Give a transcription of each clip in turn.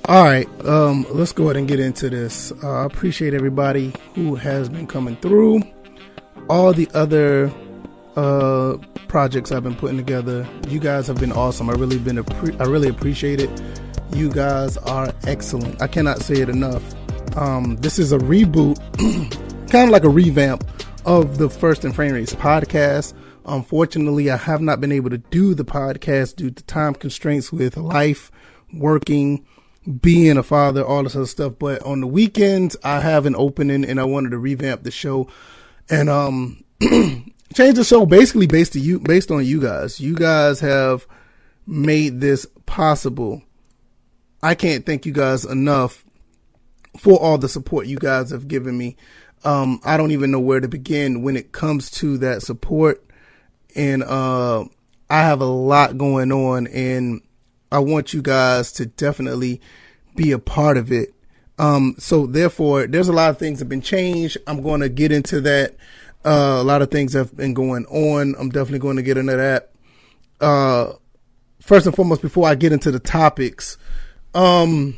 All right, let's go ahead and get into this. I appreciate everybody who has been coming through. All the other projects I've been putting together, you guys have been awesome. I really appreciate it. You guys are excellent. I cannot say it enough. This is a reboot, kind of like a revamp of the First and Frame Rates podcast. Unfortunately, I have not been able to do the podcast due to time constraints with life, working, being a father, all this other stuff. But on the weekends, I have an opening and I wanted to revamp the show and change the show basically based on you guys. You guys have made this possible. I can't thank you guys enough for all the support you guys have given me. I don't even know where to begin when it comes to that support. And I have a lot going on and I want you guys to definitely be a part of it. So therefore, there's a lot of things that have been changed. I'm going to get into that. A lot of things have been going on. I'm definitely going to get into that. First and foremost, before I get into the topics, what's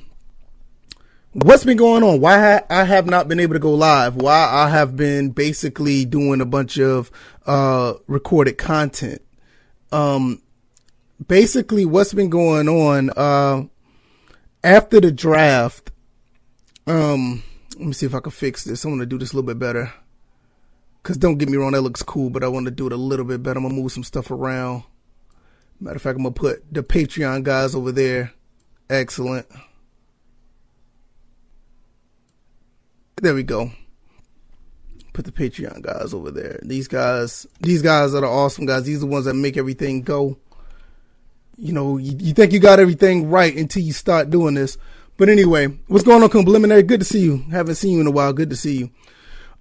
been going on? Why I have not been able to go live? Why I have been basically doing a bunch of recorded content. Basically, what's been going on after the draft? Let me see if I can fix this. I want to do this a little bit better. Because don't get me wrong, that looks cool, but I want to do it a little bit better. I'm going to move some stuff around. Matter of fact, I'm going to put the Patreon guys over there. Excellent. There we go. Put the Patreon guys over there. These guys are the awesome guys. These are the ones that make everything go. You know, you think you got everything right until you start doing this. But anyway, what's going on, Preliminary? Good to see you. Haven't seen you in a while. Good to see you.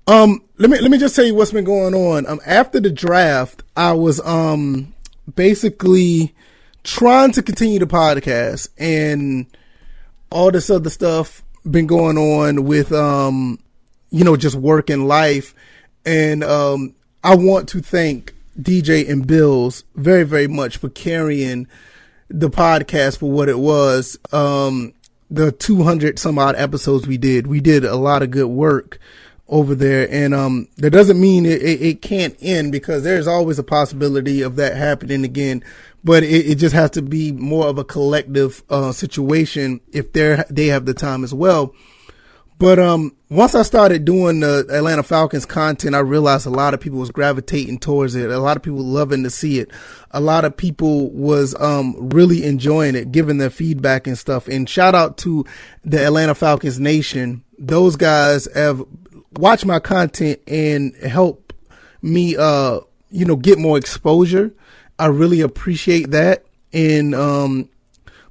Let me just tell you what's been going on. After the draft, I was basically trying to continue the podcast and all this other stuff been going on with just work and life. And I want to thank DJ and Bills very, very much for carrying the podcast for what it was. The 200 some odd episodes we did a lot of good work over there. And that doesn't mean it can't end, because there's always a possibility of that happening again. But it just has to be more of a collective situation if they have the time as well. But once I started doing the Atlanta Falcons content, I realized a lot of people was gravitating towards it. A lot of people loving to see it. A lot of people was really enjoying it, giving their feedback and stuff. And shout out to the Atlanta Falcons Nation. Those guys have watched my content and help me get more exposure. I really appreciate that. And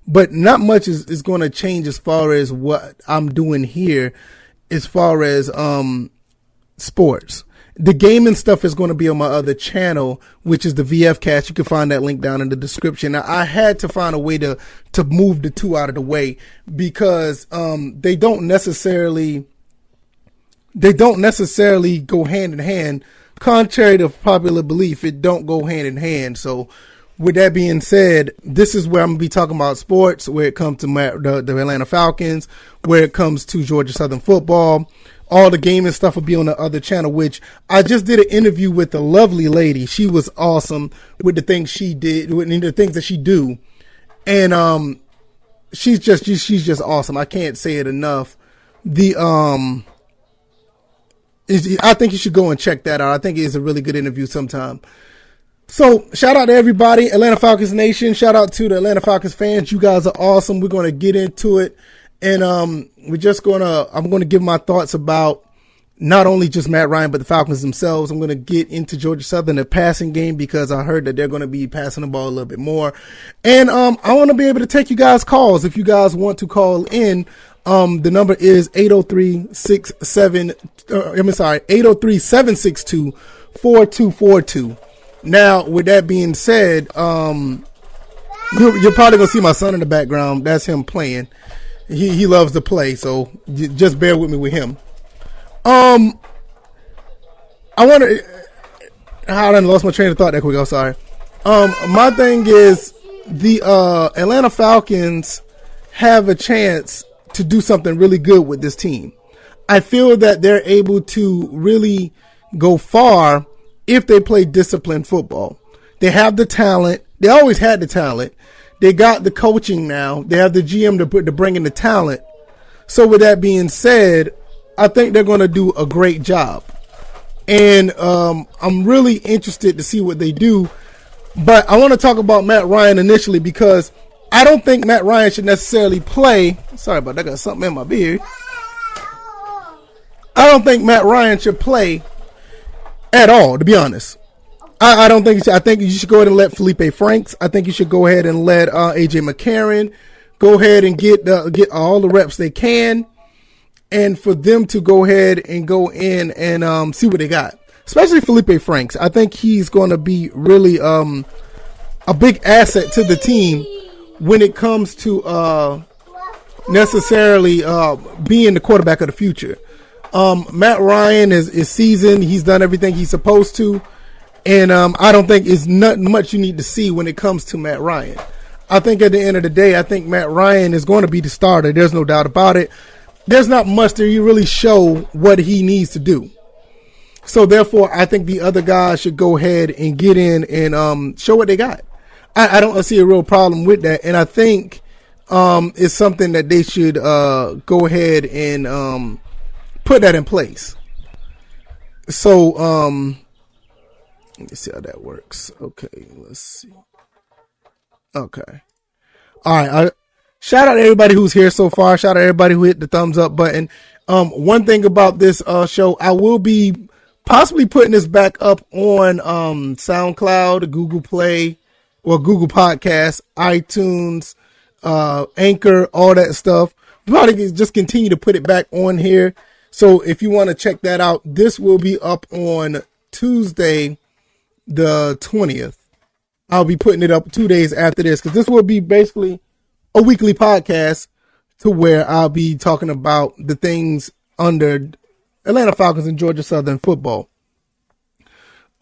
but not much is going to change as far as what I'm doing here, as far as sports. The gaming stuff is going to be on my other channel, which is the VF Cast. You can find that link down in the description. Now, I had to find a way to move the two out of the way, because they don't necessarily go hand in hand. Contrary to popular belief, it don't go hand in hand. So with that being said, this is where I'm going to be talking about sports, where it comes to the Atlanta Falcons, where it comes to Georgia Southern football. All the gaming stuff will be on the other channel, which I just did an interview with a lovely lady. She was awesome with the things she did, with the things that she do. And she's just awesome. I can't say it enough. I think you should go and check that out. I think it is a really good interview sometime. So shout out to everybody, Atlanta Falcons Nation. Shout out to the Atlanta Falcons fans. You guys are awesome. We're going to get into it. And I'm going to give my thoughts about not only just Matt Ryan, but the Falcons themselves. I'm going to get into Georgia Southern, the passing game, because I heard that they're going to be passing the ball a little bit more. And I want to be able to take you guys calls. If you guys want to call in, the number is 803-762-4242. Now, with that being said, you're probably going to see my son in the background. That's him playing. He loves to play, so just bear with me with him. I lost my train of thought that quick. I'm sorry. My thing is the Atlanta Falcons have a chance to do something really good with this team. I feel that they're able to really go far if they play disciplined football. They have the talent. They always had the talent. They got the coaching now. They have the GM to bring in the talent. So with that being said, I think they're going to do a great job. And I'm really interested to see what they do. But I want to talk about Matt Ryan initially because I don't think Matt Ryan should necessarily play. Sorry about that. I got something in my beard. I don't think Matt Ryan should play at all, to be honest. I don't think I think you should go ahead and let Felipe Franks. I think you should go ahead and let AJ McCarron go ahead and get all the reps they can, and for them to go ahead and go in and see what they got. Especially Felipe Franks. I think he's going to be really a big asset to the team when it comes to necessarily being the quarterback of the future. Matt Ryan is seasoned. He's done everything he's supposed to. And I don't think it's nothing much you need to see when it comes to Matt Ryan. I think at the end of the day, I think Matt Ryan is going to be the starter. There's no doubt about it. There's not much that you really show what he needs to do. So therefore, I think the other guys should go ahead and get in and show what they got. I don't see a real problem with that. And I think it's something that they should go ahead and put that in place. So let me see how that works. Okay, let's see. Okay. All right. Shout out to everybody who's here so far. Shout out to everybody who hit the thumbs up button. One thing about this show, I will be possibly putting this back up on SoundCloud, Google Play, or Google Podcasts, iTunes, Anchor, all that stuff. We'll probably just continue to put it back on here. So if you want to check that out, this will be up on Tuesday, the 20th. I'll be putting it up 2 days after this because this will be basically a weekly podcast to where I'll be talking about the things under Atlanta Falcons and Georgia Southern football.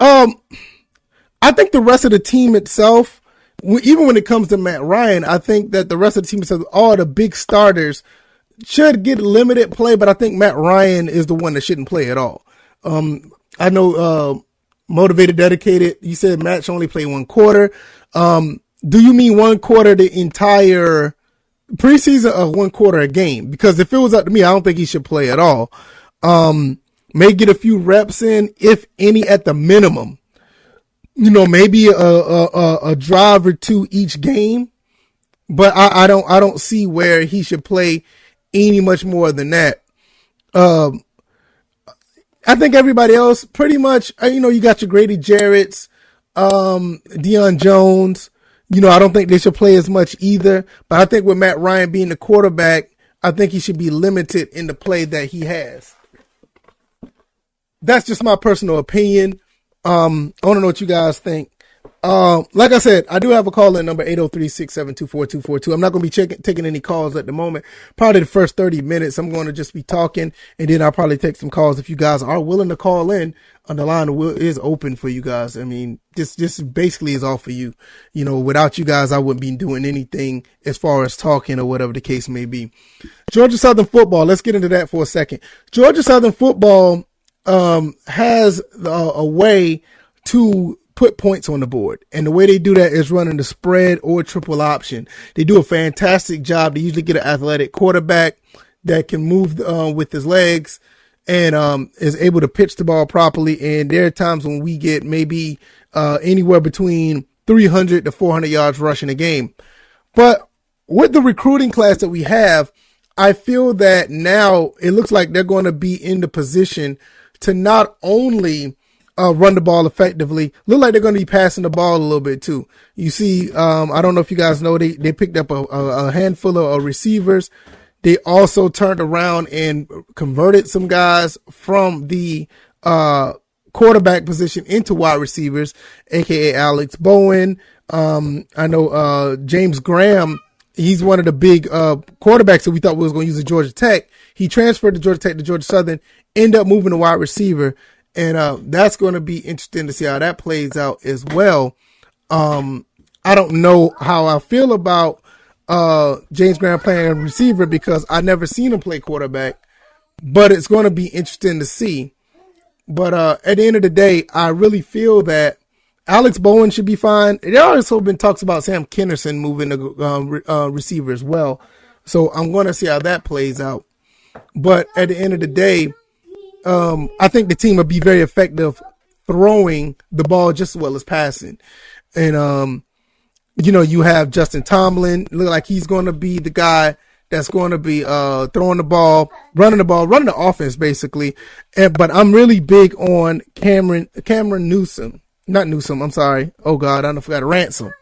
I think the rest of the team itself, even when it comes to Matt Ryan, I think that the rest of the team itself, all the big starters should get limited play, but I think Matt Ryan is the one that shouldn't play at all. I know Motivated Dedicated, you said Matt should only play 1 quarter. Do you mean 1 quarter the entire preseason or 1 quarter a game? Because if it was up to me, I don't think he should play at all. May get a few reps in, if any, at the minimum. You know, maybe a drive or 2 each game. But I don't see where he should play any much more than that. I think everybody else pretty much, you got your Grady Jarrett's, Deion Jones. I don't think they should play as much either. But I think with Matt Ryan being the quarterback, I think he should be limited in the play that he has. That's just my personal opinion. I want to know what you guys think. Like I said, I do have a call in number 803-672-4242. I'm not going to be taking any calls at the moment. Probably the first 30 minutes, I'm going to just be talking, and then I'll probably take some calls if you guys are willing to call in. The line is open for you guys. I mean, this basically is all for you. Without you guys, I wouldn't be doing anything as far as talking or whatever the case may be. Georgia Southern football. Let's get into that for a second. Georgia Southern football has a way to put points on the board. And the way they do that is running the spread or triple option. They do a fantastic job. They usually get an athletic quarterback that can move with his legs and is able to pitch the ball properly. And there are times when we get maybe anywhere between 300 to 400 yards rushing a game. But with the recruiting class that we have, I feel that now it looks like they're going to be in the position to not only run the ball effectively, look like they're going to be passing the ball a little bit too. You see, I don't know if you guys know, they picked up a handful of receivers. They also turned around and converted some guys from the quarterback position into wide receivers, aka Alex Bowen. I know James Graham, he's one of the big quarterbacks that we thought we was going to use at Georgia Tech. He transferred to Georgia Tech to Georgia Southern, ended up moving to wide receiver. And that's going to be interesting to see how that plays out as well. I don't know how I feel about James Graham playing receiver because I never seen him play quarterback, but it's going to be interesting to see. But at the end of the day, I really feel that Alex Bowen should be fine. There also been talks about Sam Kinnerson moving to receiver as well. So I'm going to see how that plays out. But at the end of the day, I think the team will be very effective throwing the ball just as well as passing. And, you have Justin Tomlin. Look like he's going to be the guy that's going to be throwing the ball, running the offense basically. But I'm really big on Cameron Newsom. Not Newsom, I'm sorry. Oh God, I forgot Ransom.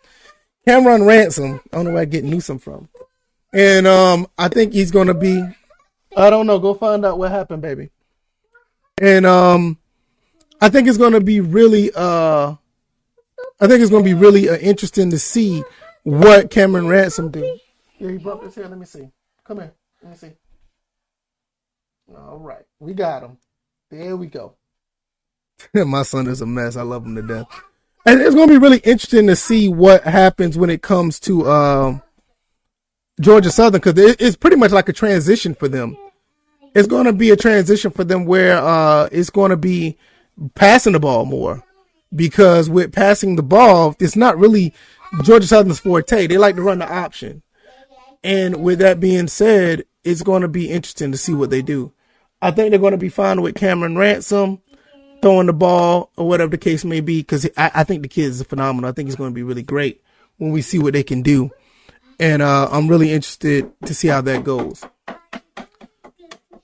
Cameron Ransom. I don't know where I get Newsom from. And I think he's going to be, I don't know, go find out what happened, baby. And I think it's going to be really interesting to see what Cameron Ransom do. Yeah, he bumped his head. Let me see. Come here. Let me see. All right. We got him. There we go. My son is a mess. I love him to death. And it's going to be really interesting to see what happens when it comes to Georgia Southern, because it's pretty much like a transition for them. It's going to be a transition for them where it's going to be passing the ball more, because with passing the ball, it's not really Georgia Southern's forte. They like to run the option. And with that being said, it's going to be interesting to see what they do. I think they're going to be fine with Cameron Ransom throwing the ball or whatever the case may be, because I think the kid is phenomenal. I think he's going to be really great when we see what they can do. And I'm really interested to see how that goes.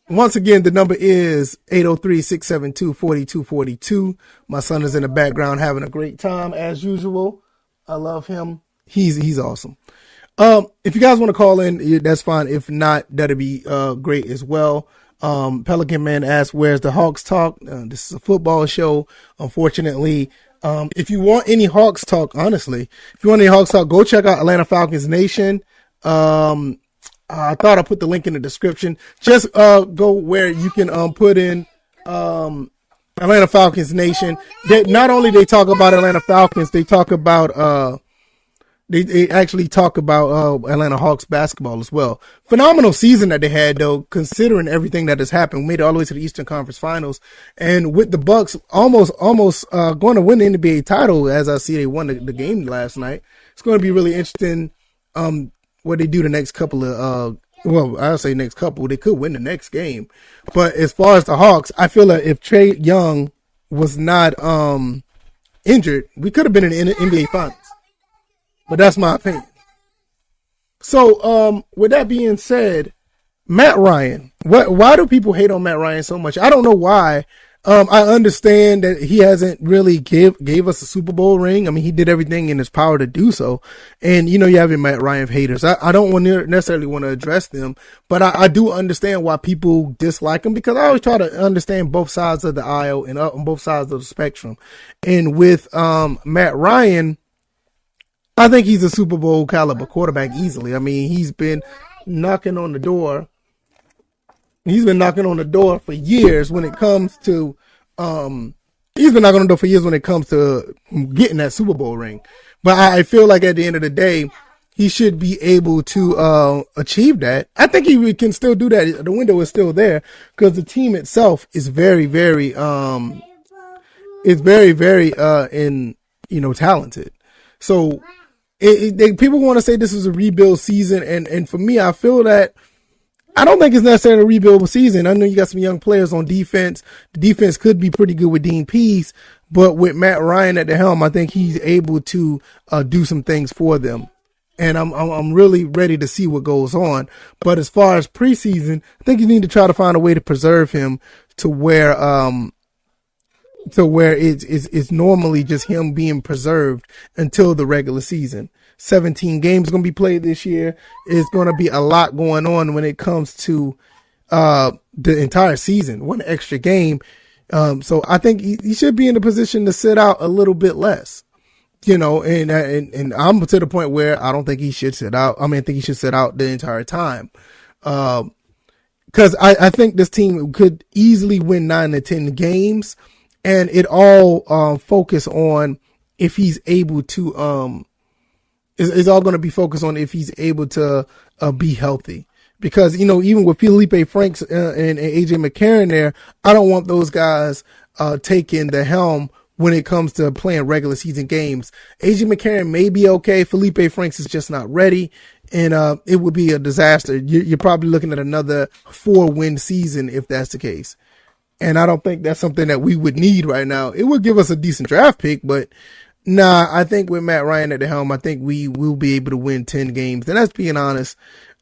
Once again, the number is 803-672-4242. My son is in the background having a great time as usual. I love him. He's awesome. If you guys want to call in, that's fine. If not, that'd be great as well. Pelican Man asks, where's the Hawks talk? This is a football show. Unfortunately, if you want any Hawks talk, honestly, if you want any Hawks talk, go check out Atlanta Falcons Nation. I thought I put the link in the description. Just go where you can put in Atlanta Falcons Nation. Not only they talk about Atlanta Falcons, they talk about they actually talk about Atlanta Hawks basketball as well. Phenomenal season that they had, though, considering everything that has happened. We made it all the way to the Eastern Conference Finals, and with the Bucks almost going to win the NBA title, as I see they won the game last night. It's going to be really interesting what they do the next couple of I'll say next couple. They could win the next game, but as far as the Hawks, I feel like if Trae Young was not injured, we could have been in the NBA Finals. But that's my opinion. So, with that being said, Matt Ryan, why do people hate on Matt Ryan so much? I don't know why. I understand that he hasn't really gave us a Super Bowl ring. I mean, he did everything in his power to do so. And, you have your Matt Ryan haters. I don't necessarily want to address them, but I do understand why people dislike him, because I always try to understand both sides of the aisle and on both sides of the spectrum. And with, Matt Ryan, I think he's a Super Bowl caliber quarterback easily. I mean, he's been knocking on the door. He's been knocking on the door for years when it comes to, getting that Super Bowl ring. But I feel like at the end of the day, he should be able to, achieve that. I think he can still do that. The window is still there, because the team itself is very, very, talented. So, people want to say this is a rebuild season, and for me, I feel that I don't think it's necessarily a rebuild season. I know you got some young players on defense. The defense could be pretty good with Dean Pease, but with Matt Ryan at the helm, I think he's able to do some things for them, and I'm really ready to see what goes on. But as far as preseason, I think you need to try to find a way to preserve him to where it's normally just him being preserved until the regular season. 17 games going to be played this year. It's going to be a lot going on when it comes to the entire season, one extra game. So I think he should be in a position to sit out a little bit less, and I'm to the point where I don't think he should sit out. I think he should sit out the entire time. Cause I think this team could easily win 9 to 10 games, and it all focus on if he's able to It's all going to be focused on if he's able to be healthy. Because, even with Felipe Franks and AJ McCarron there, I don't want those guys taking the helm when it comes to playing regular season games. AJ McCarron may be okay. Felipe Franks is just not ready. And it would be a disaster. You're probably looking at another 4-win season if that's the case. And I don't think that's something that we would need right now. It would give us a decent draft pick, but nah, I think with Matt Ryan at the helm, I think we will be able to win 10 games. And that's being honest.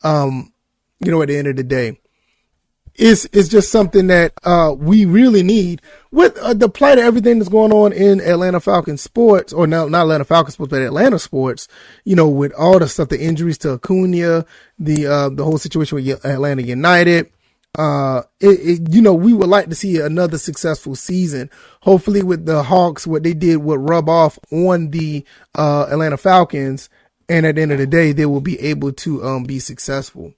At the end of the day, it's just something that we really need with the plight of everything that's going on in Atlanta Falcons sports, or not Atlanta Falcons sports, but Atlanta sports. With all the stuff, the injuries to Acuna, the whole situation with Atlanta United. We would like to see another successful season. Hopefully, with the Hawks, what they did would rub off on the Atlanta Falcons, and at the end of the day, they will be able to be successful.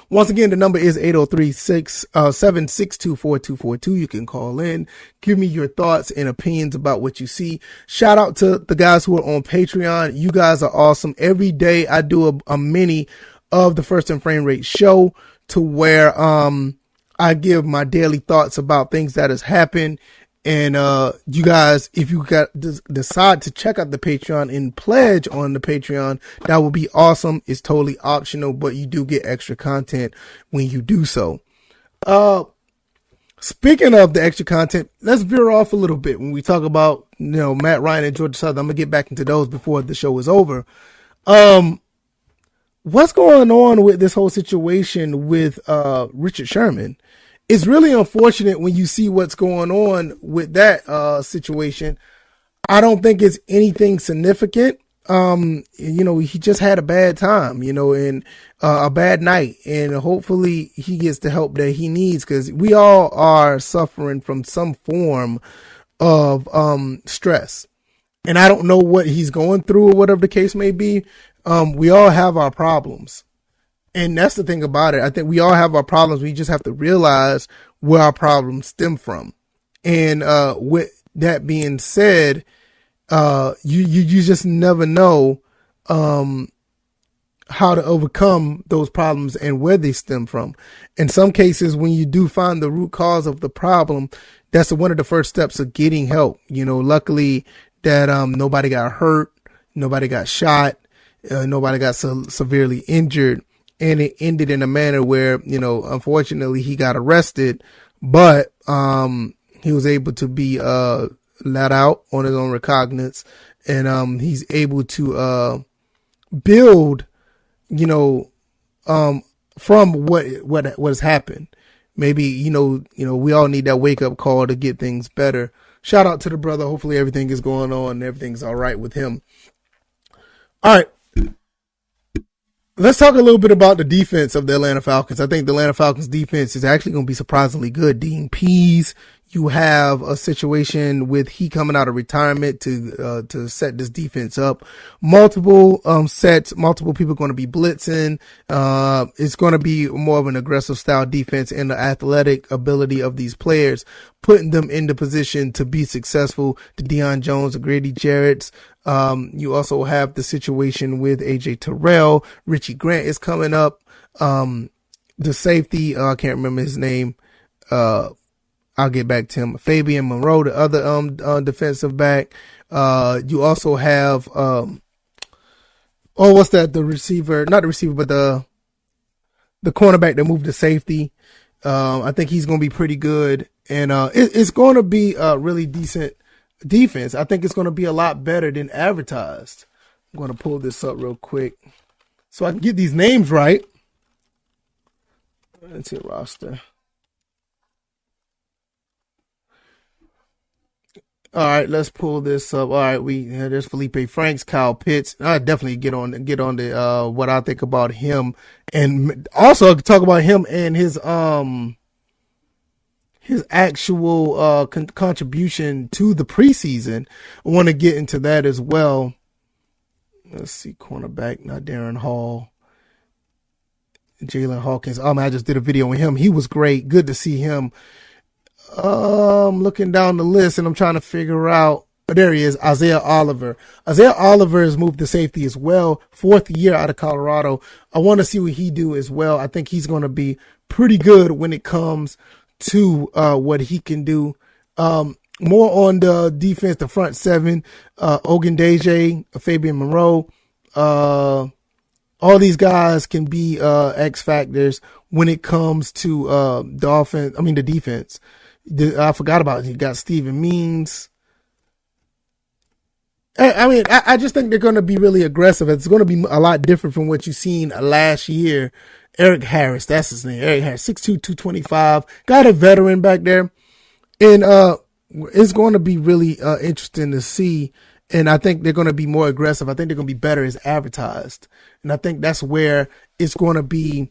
Once again, the number is 803-762-4242. You can call in, give me your thoughts and opinions about what you see. Shout out to the guys who are on Patreon. You guys are awesome. Every day I do a mini of the First and Frame Rate show to where I give my daily thoughts about things that has happened. And you guys, if you decide to check out the Patreon and pledge on the Patreon, that would be awesome. It's totally optional, but you do get extra content when you do so. Speaking of the extra content, let's veer off a little bit when we talk about, Matt Ryan and Georgia Southern. I'm gonna get back into those before the show is over. What's going on with this whole situation with Richard Sherman? It's really unfortunate when you see what's going on with that situation. I don't think it's anything significant. He just had a bad time, and a bad night, and hopefully he gets the help that he needs, because we all are suffering from some form of stress. And I don't know what he's going through or whatever the case may be. We all have our problems. And that's the thing about it. I think we all have our problems. We just have to realize where our problems stem from. And with that being said, you just never know how to overcome those problems and where they stem from. In some cases, when you do find the root cause of the problem, that's one of the first steps of getting help. Luckily that nobody got hurt, nobody got shot, nobody got severely injured. And it ended in a manner where, unfortunately he got arrested, but, he was able to be, let out on his own recognizance, and, he's able to, build, from what has happened. Maybe, we all need that wake up call to get things better. Shout out to the brother. Hopefully everything is going on and everything's all right with him. All right. Let's talk a little bit about the defense of the Atlanta Falcons. I think the Atlanta Falcons defense is actually going to be surprisingly good. Dean Pease, you have a situation with he coming out of retirement to set this defense up. Multiple sets, multiple people going to be blitzing. It's going to be more of an aggressive style defense, and the athletic ability of these players, putting them in the position to be successful. The Deion Jones, the Grady Jarrett's. You also have the situation with AJ Terrell. Richie Grant is coming up. The safety, I can't remember his name. I'll get back to him. Fabian Monroe, the other defensive back. You also have what's that? The receiver, not the receiver, but the cornerback that moved to safety. I think he's going to be pretty good, and it's going to be a really decent defense. I think it's going to be a lot better than advertised. I'm going to pull this up real quick so I can get these names right. Let's see, roster. All right, let's pull this up. All right, there's Felipe Franks, Kyle Pitts. I definitely get on the what I think about him, and also talk about him and his actual contribution to the preseason. I want to get into that as well. Let's see, cornerback, not Darren Hall. Jalen Hawkins. I just did a video on him. He was great. Good to see him. I'm looking down the list and I'm trying to figure out there he is, Isaiah Oliver. Isaiah Oliver has moved to safety as well. 4th year out of Colorado. I want to see what he do as well. I think he's going to be pretty good when it comes to what he can do. More on the defense, the front seven, Ogundeji, Fabian Monroe, all these guys can be X factors when it comes to the offense. I mean, the defense. I forgot about it. You got Steven Means. I just think they're going to be really aggressive. It's going to be a lot different from what you've seen last year. Eric Harris, that's his name. Eric Harris, 6'2", 225. Got a veteran back there. And it's going to be really interesting to see. And I think they're going to be more aggressive. I think they're going to be better as advertised. And I think that's where it's going to be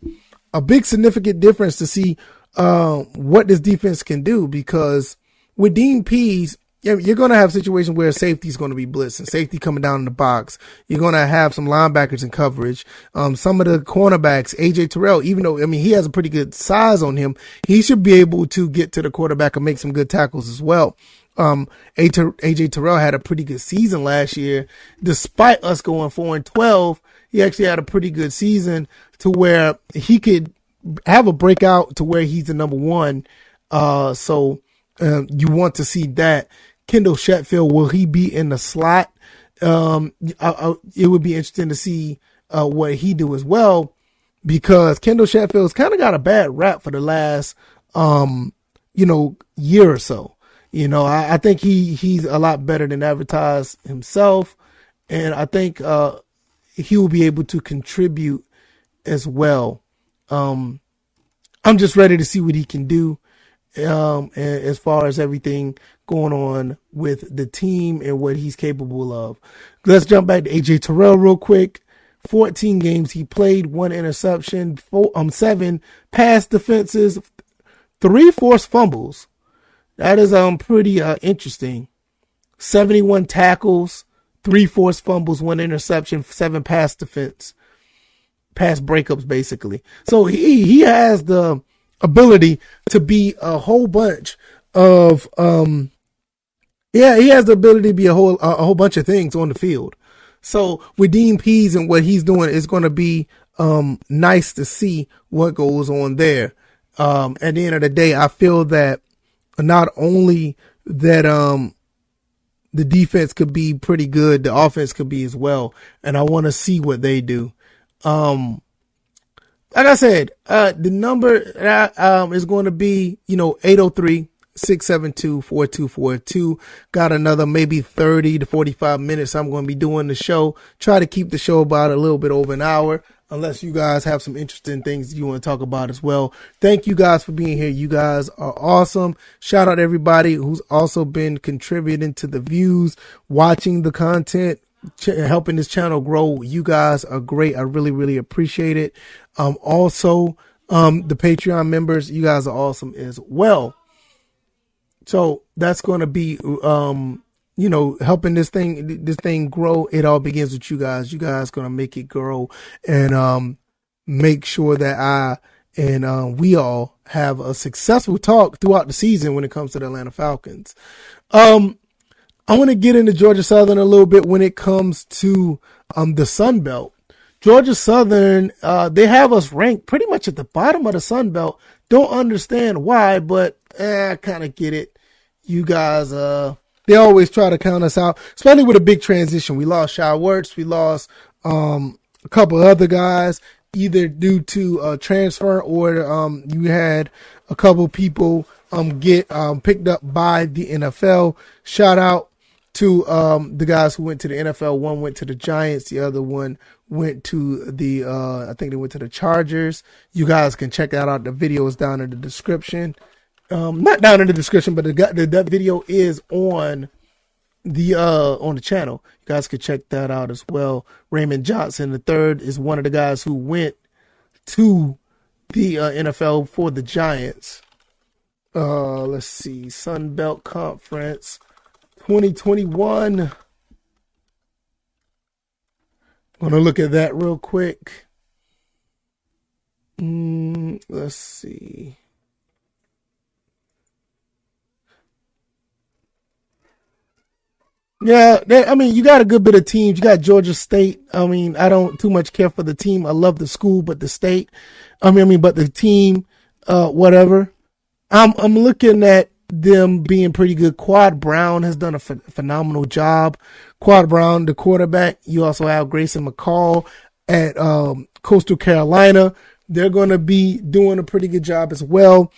a big significant difference to see what this defense can do. Because with Dean Pease, you're going to have situations where safety is going to be blitzing, safety coming down in the box. You're going to have some linebackers in coverage. Some of the cornerbacks, AJ Terrell, even though, he has a pretty good size on him, he should be able to get to the quarterback and make some good tackles as well. AJ Terrell had a pretty good season last year. Despite us going 4-12, he actually had a pretty good season to where he could have a breakout to where he's the number one. So you want to see that. Kendall Sheffield, will he be in the slot? It would be interesting to see what he do as well, because Kendall Sheffield's kind of got a bad rap for the last year or so. I think he's a lot better than advertised himself, and I think he will be able to contribute as well. I'm just ready to see what he can do. As far as everything going on with the team and what he's capable of. Let's jump back to AJ Terrell real quick. 14 games he played, 1 interception, 7 pass defenses, 3 forced fumbles. That is pretty interesting. 71 tackles, 3 forced fumbles, 1 interception, 7 pass defense, pass breakups basically. So he has the ability to be a whole bunch of he has the ability to be a whole bunch of things on the field. So with Dean Pease and what he's doing, it's going to be nice to see what goes on there. At the end of the day, I feel that not only that the defense could be pretty good, the offense could be as well, and I want to see what they do. Like I said, the number is going to be, 803-672-4242. Got another maybe 30 to 45 minutes. I'm going to be doing the show. Try to keep the show about a little bit over an hour, unless you guys have some interesting things you want to talk about as well. Thank you guys for being here. You guys are awesome. Shout out to everybody who's also been contributing to the views, watching the content, helping this channel grow. You guys are great. I really, really appreciate it. Also, the Patreon members, you guys are awesome as well. So that's going to be, helping this thing grow. It all begins with you guys. You guys going to make it grow and, make sure that I and, we all have a successful talk throughout the season when it comes to the Atlanta Falcons. I want to get into Georgia Southern a little bit when it comes to, the Sun Belt. Georgia Southern, they have us ranked pretty much at the bottom of the Sun Belt. Don't understand why, but I kind of get it. You guys, they always try to count us out, especially with a big transition. We lost Shy Wertz. We lost a couple other guys, either due to transfer or you had a couple people get picked up by the NFL. Shout out to the guys who went to the NFL. One went to the Giants. The other one went to the I think they went to the Chargers. You guys can check that out. The video is down in the description. Not down in the description, but that video is on the channel. You guys can check that out as well. Raymond Johnson III is one of the guys who went to the NFL for the Giants. Let's see, Sun Belt Conference 2021. I'm gonna look at that real quick. Let's see. Yeah, I mean, you got a good bit of teams. You got Georgia State. I mean, I don't too much care for the team. I love the school, but the state. But the team, whatever. I'm looking at them being pretty good. Quad Brown has done a phenomenal job. Quad Brown, the quarterback. You also have Grayson McCall at Coastal Carolina. They're going to be doing a pretty good job as well.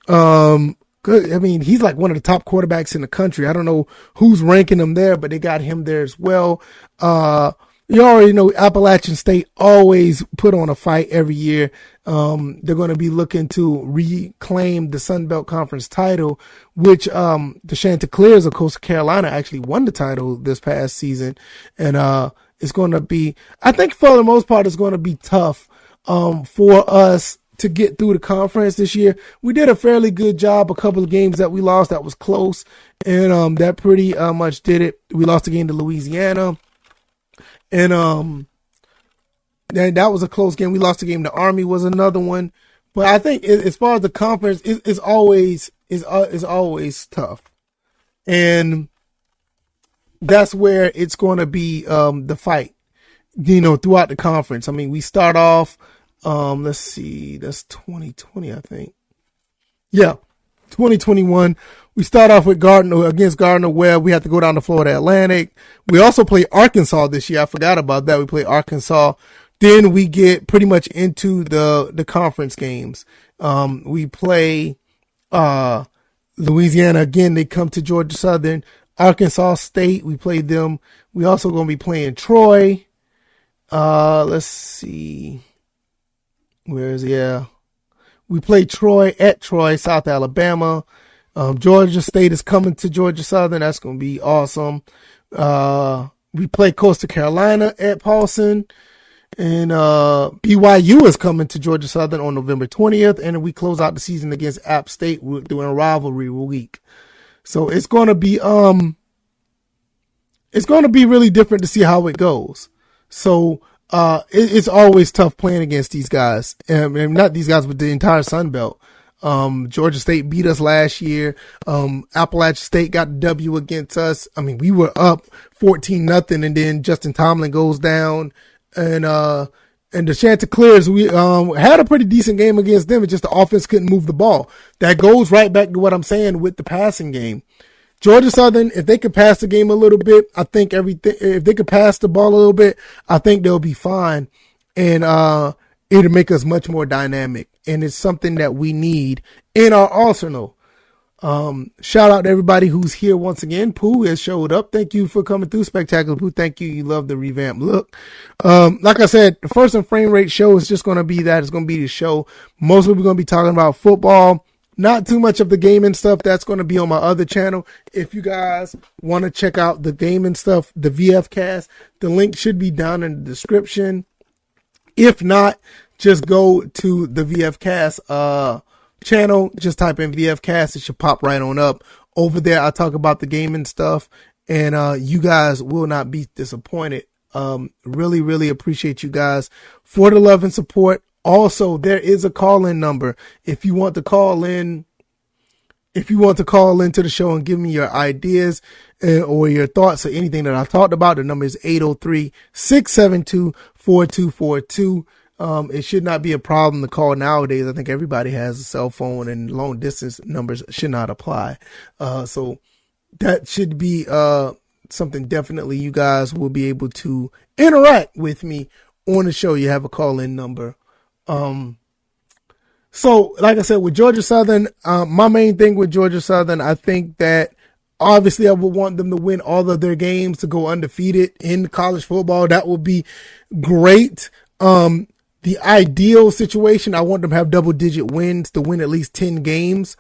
Good. I mean, he's like one of the top quarterbacks in the country. I don't know who's ranking him there, but they got him there as well. You already know Appalachian State always put on a fight every year. They're going to be looking to reclaim the Sun Belt Conference title, which the Chanticleers of Coastal Carolina actually won the title this past season. And it's going to be, I think for the most part, it's going to be tough for us to get through the conference this year. We did a fairly good job. A couple of games that we lost that was close, and that pretty much did it. We lost a game to Louisiana, and that was a close game. We lost a game to Army was another one. But I think as far as the conference, it's always tough, and that's where it's going to be the fight. Throughout the conference. I mean, we start off. Let's see, that's 2020, I think. Yeah, 2021. We start off with against Gardner Webb. We have to go down to Florida Atlantic. We also play Arkansas this year. I forgot about that. We play Arkansas. Then we get pretty much into the conference games. We play Louisiana again. They come to Georgia Southern. Arkansas State, we played them. We also going to be playing Troy. Let's see. We play Troy at Troy, South Alabama. Georgia State is coming to Georgia Southern. That's going to be awesome. We play Coastal Carolina at Paulson. And BYU is coming to Georgia Southern on November 20th. And we close out the season against App State doing a rivalry week. So it's going to be really different to see how it goes. So it's always tough playing against these guys. Not these guys, but the entire Sun Belt. Georgia State beat us last year. Appalachian State got the W against us. I mean, we were up 14-0, and then Justin Tomlin goes down, and the Chanticleers, we had a pretty decent game against them. It's just the offense couldn't move the ball. That goes right back to what I'm saying with the passing game. Georgia Southern, if they could pass the game a little bit, I think if they could pass the ball a little bit, I think they'll be fine. And it'll make us much more dynamic. And it's something that we need in our arsenal. Shout out to everybody who's here once again. Pooh has showed up. Thank you for coming through. Spectacular Pooh. Thank you. You love the revamped look. Like I said, the First and Frame Rate show is just going to be that. It's going to be the show. Mostly we're going to be talking about football. Not too much of the gaming stuff. That's going to be on my other channel. If you guys want to check out the gaming stuff, the VF Cast, the link should be down in the description. If not, just go to the VF Cast channel. Just type in VF Cast. It should pop right on up. Over there, I talk about the gaming stuff, and you guys will not be disappointed. Really, really appreciate you guys for the love and support. Also, there is a call-in number. If you want to call in to the show and give me your ideas or your thoughts or anything that I talked about, the number is 803-672-4242. It should not be a problem to call nowadays. I think everybody has a cell phone, and long distance numbers should not apply. So that should be something definitely you guys will be able to interact with me on the show. You have a call-in number. So like I said, with Georgia Southern, my main thing with Georgia Southern, I think that obviously I would want them to win all of their games to go undefeated in college football. That would be great. The ideal situation, I want them to have double-digit wins to win at least 10 games.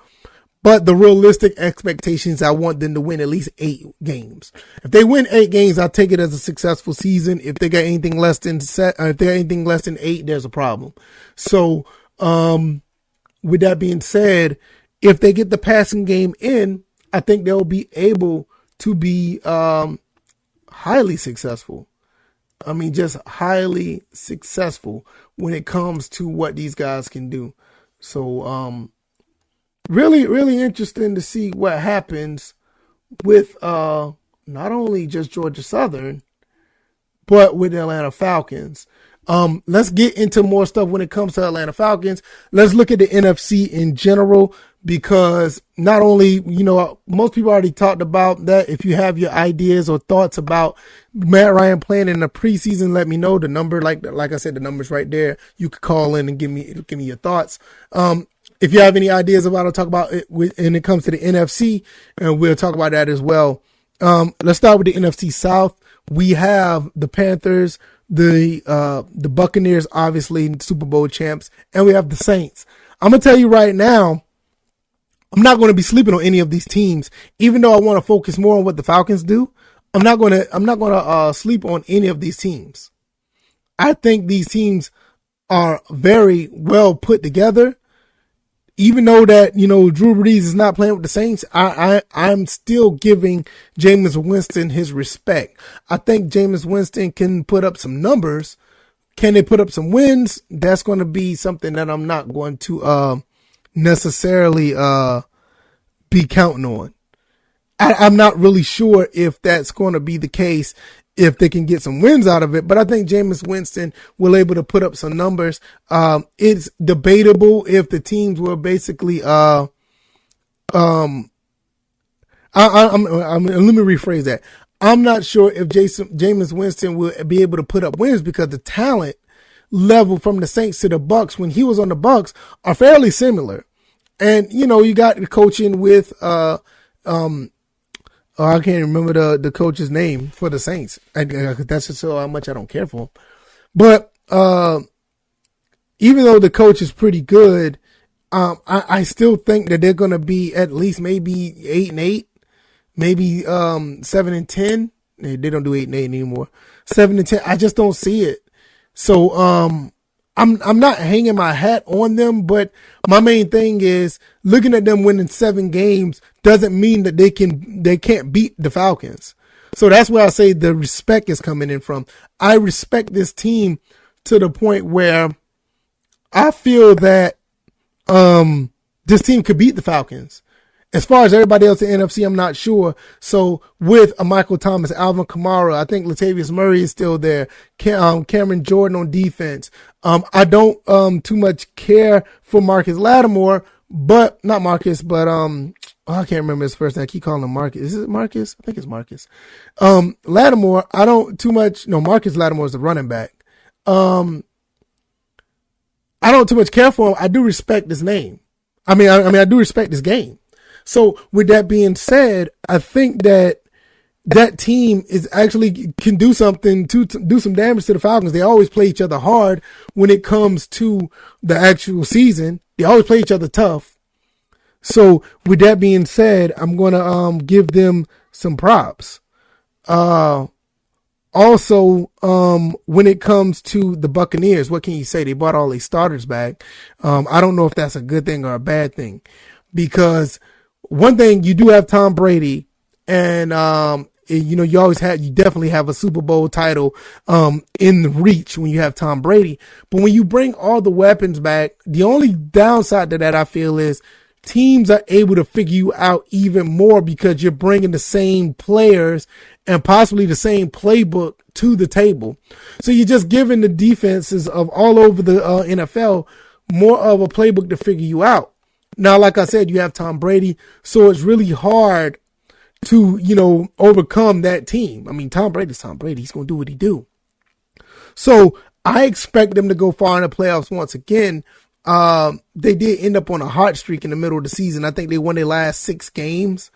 But the realistic expectations, I want them to win at least 8 games. If they win 8 games, I'll take it as a successful season. If they got anything less than 8, there's a problem. So, with that being said, if they get the passing game in, I think they'll be able to be highly successful. I mean, just highly successful when it comes to what these guys can do. So, really, really interesting to see what happens with not only just Georgia Southern, but with the Atlanta Falcons. Let's get into more stuff when it comes to Atlanta Falcons. Let's look at the NFC in general, because not only, most people already talked about that. If you have your ideas or thoughts about Matt Ryan playing in the preseason, let me know. The number, like I said, the number's right there. You could call in and give me your thoughts. If you have any ideas about it, talk about it when it comes to the NFC, and we'll talk about that as well. Let's start with the NFC South. We have the Panthers, the Buccaneers, obviously Super Bowl champs, and we have the Saints. I'm going to tell you right now, I'm not going to be sleeping on any of these teams, even though I want to focus more on what the Falcons do. I'm not going to sleep on any of these teams. I think these teams are very well put together. Even though that, Drew Brees is not playing with the Saints, I'm still giving Jameis Winston his respect. I think Jameis Winston can put up some numbers. Can they put up some wins? That's going to be something that I'm not going to necessarily be counting on. I'm not really sure if that's going to be the case, if they can get some wins out of it, but I think Jameis Winston will able to put up some numbers. It's debatable if the teams were basically, let me rephrase that. I'm not sure if Jameis Winston will be able to put up wins, because the talent level from the Saints to the Bucks when he was on the Bucks are fairly similar. And, you got the coaching with, I can't remember the coach's name for the Saints. That's just how much I don't care for him. But even though the coach is pretty good, I still think that they're going to be at least maybe 8-8, maybe 7-10. They don't do 8-8 anymore. 7-10. I just don't see it. So I'm not hanging my hat on them, but my main thing is looking at them winning 7 games doesn't mean that they can't beat the Falcons. So that's where I say the respect is coming in from. I respect this team to the point where I feel that this team could beat the Falcons. As far as everybody else in the NFC, I'm not sure. So with a Michael Thomas, Alvin Kamara, I think Latavius Murray is still there. Cameron Jordan on defense. I don't too much care for Marcus Lattimore, but not Marcus, but I can't remember his first name. I keep calling him Marcus. Is it Marcus? I think it's Marcus. Lattimore, I don't too much. No, Marcus Lattimore is the running back. I don't too much care for him. I do respect his name. I do respect his game. So with that being said, I think that team is actually can do something to do some damage to the Falcons. They always play each other hard when it comes to the actual season. They always play each other tough. So with that being said, I'm going to give them some props. Also, when it comes to the Buccaneers, what can you say? They brought all these starters back. I don't know if that's a good thing or a bad thing, because one thing, you do have Tom Brady, and you definitely have a Super Bowl title in reach when you have Tom Brady. But when you bring all the weapons back, the only downside to that, I feel, is teams are able to figure you out even more, because you're bringing the same players and possibly the same playbook to the table. So you're just giving the defenses of all over the NFL more of a playbook to figure you out. Now, like I said, you have Tom Brady, so it's really hard to, overcome that team. I mean, Tom Brady's Tom Brady. He's going to do what he do. So I expect them to go far in the playoffs once again. They did end up on a hot streak in the middle of the season. I think they won their last 6 games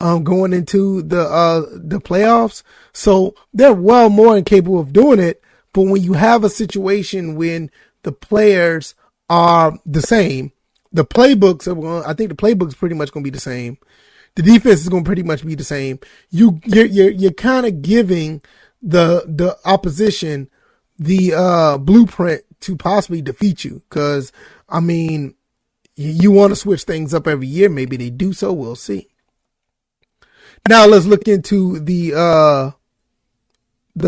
going into the playoffs. So they're well more than capable of doing it. But when you have a situation when the players are the same, the playbooks I think the playbook's pretty much going to be the same. The defense is going to pretty much be the same. You're kind of giving the opposition the blueprint to possibly defeat you. Cause you want to switch things up every year. Maybe they do so. We'll see. Now let's look into the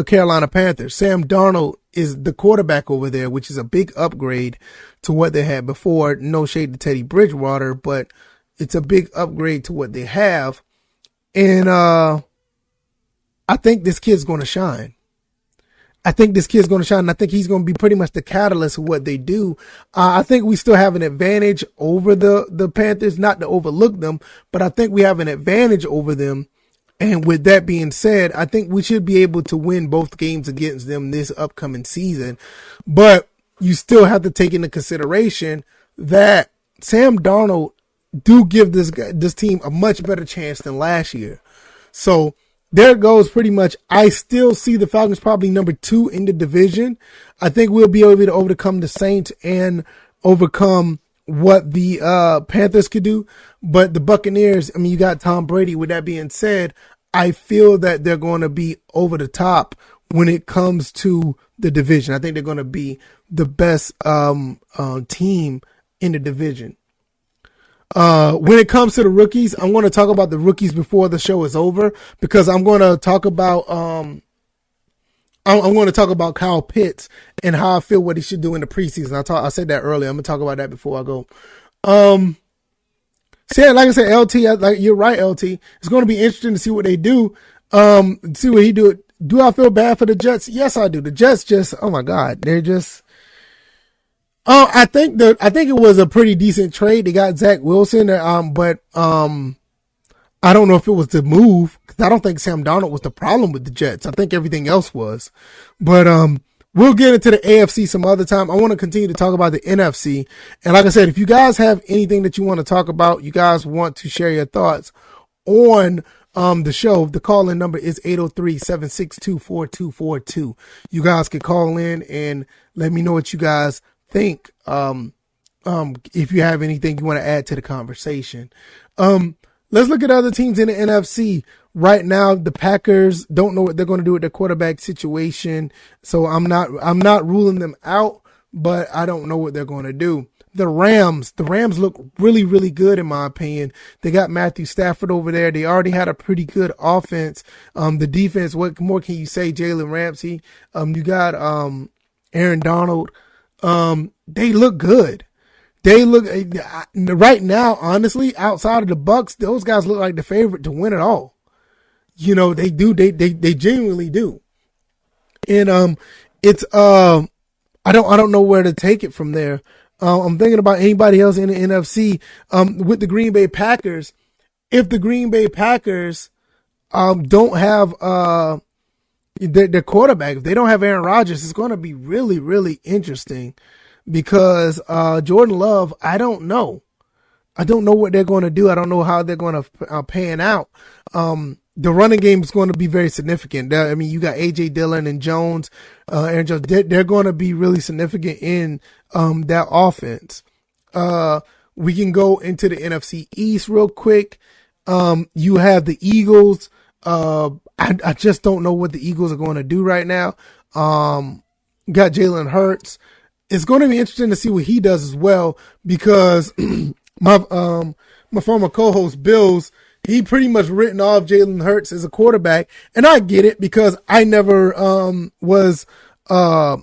Carolina Panthers. Sam Darnold is the quarterback over there, which is a big upgrade to what they had before. No shade to Teddy Bridgewater, but it's a big upgrade to what they have. And I think this kid's going to shine. I think this kid's going to shine. And I think he's going to be pretty much the catalyst of what they do. I think we still have an advantage over the Panthers, not to overlook them, but I think we have an advantage over them. And with that being said, I think we should be able to win both games against them this upcoming season. But you still have to take into consideration that Sam Darnold do give this team a much better chance than last year. So there goes pretty much. I still see the Falcons probably number 2 in the division. I think we'll be able to overcome the Saints and overcome what the Panthers could do. But the Buccaneers, I mean, you got Tom Brady. With that being said, I feel that they're going to be over the top when it comes to the division. I think they're going to be the best team in the division. When it comes to the rookies, I'm going to talk about the rookies before the show is over, because I'm going to talk about I'm going to talk about Kyle Pitts and how I feel what he should do in the preseason. I said that earlier. I'm going to talk about that before I go. So yeah, like I said, LT, like you're right, LT. It's going to be interesting to see what they do. See what he do. Do I feel bad for the Jets? Yes, I do. The Jets just, oh my God, they're just. Oh, I think it was a pretty decent trade. They got Zach Wilson, but I don't know if it was the move, because I don't think Sam Darnold was the problem with the Jets. I think everything else was. But we'll get into the AFC some other time. I want to continue to talk about the NFC. And like I said, if you guys have anything that you want to talk about, you guys want to share your thoughts on the show, the call-in number is 803-762-4242. You guys can call in and let me know what you guys think. If you have anything you want to add to the conversation. Let's look at other teams in the NFC. Right now, the Packers don't know what they're going to do with their quarterback situation. So I'm not ruling them out, but I don't know what they're going to do. The Rams look really, really good in my opinion. They got Matthew Stafford over there. They already had a pretty good offense. The defense, what more can you say? Jalen Ramsey. You got, Aaron Donald. They look good. They look right now, honestly, outside of the Bucks, those guys look like the favorite to win it all. You know, they do. They genuinely do. And, it's, I don't know where to take it from there. I'm thinking about anybody else in the NFC, with the Green Bay Packers. If the Green Bay Packers, don't have, their quarterback, if they don't have Aaron Rodgers, it's going to be really, really interesting because, Jordan Love, I don't know what they're going to do. I don't know how they're going to, pan out. The running game is going to be very significant. I mean, you got AJ Dillon and Jones, Aaron Jones. They're going to be really significant in, that offense. We can go into the NFC East real quick. You have the Eagles. I just don't know what the Eagles are going to do right now. Got Jalen Hurts. It's going to be interesting to see what he does as well, because my former co-host Bills, he pretty much written off Jalen Hurts as a quarterback, and I get it because I never was a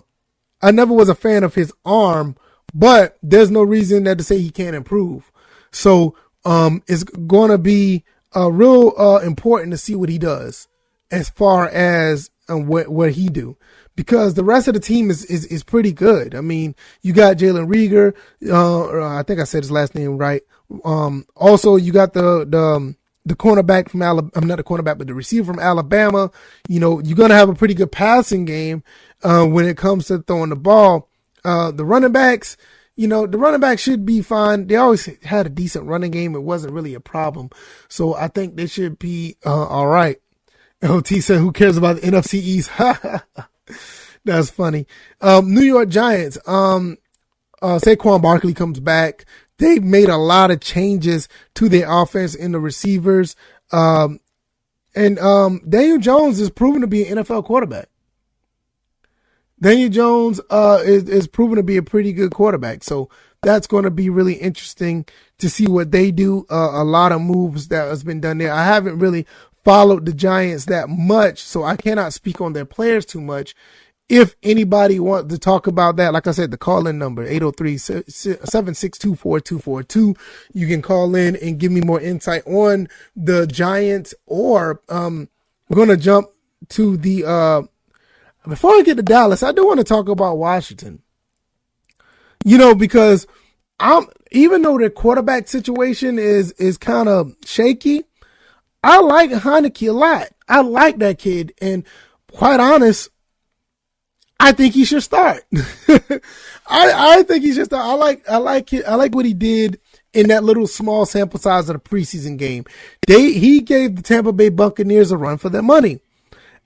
fan of his arm, but there's no reason that to say he can't improve. So it's going to be real important to see what he does as far as what he do, because the rest of the team is pretty good. I mean, you got Jalen Reagor, I think I said his last name right. Also you got the cornerback from Alabama. I'm not the cornerback, but the receiver from Alabama. You know, you're going to have a pretty good passing game, when it comes to throwing the ball. The running backs, you know, the running backs should be fine. They always had a decent running game. It wasn't really a problem. So I think they should be, all right. LT said, who cares about the NFC East? That's funny. New York Giants, Saquon Barkley comes back. They've made a lot of changes to their offense in the receivers. And Daniel Jones is proven to be an NFL quarterback. Daniel Jones, is proven to be a pretty good quarterback. So that's going to be really interesting to see what they do. A lot of moves that has been done there. I haven't really followed the Giants that much, so I cannot speak on their players too much. If anybody wants to talk about that, like I said, the call-in number, 803-762-4242. You can call in and give me more insight on the Giants, or we're going to jump to the, before I get to Dallas, I do want to talk about Washington. Because even though their quarterback situation is kind of shaky, I like Heineke a lot. I like that kid, and quite honest, I think he should start. I think he should start. I like what he did in that little small sample size of the preseason game. He gave the Tampa Bay Buccaneers a run for their money.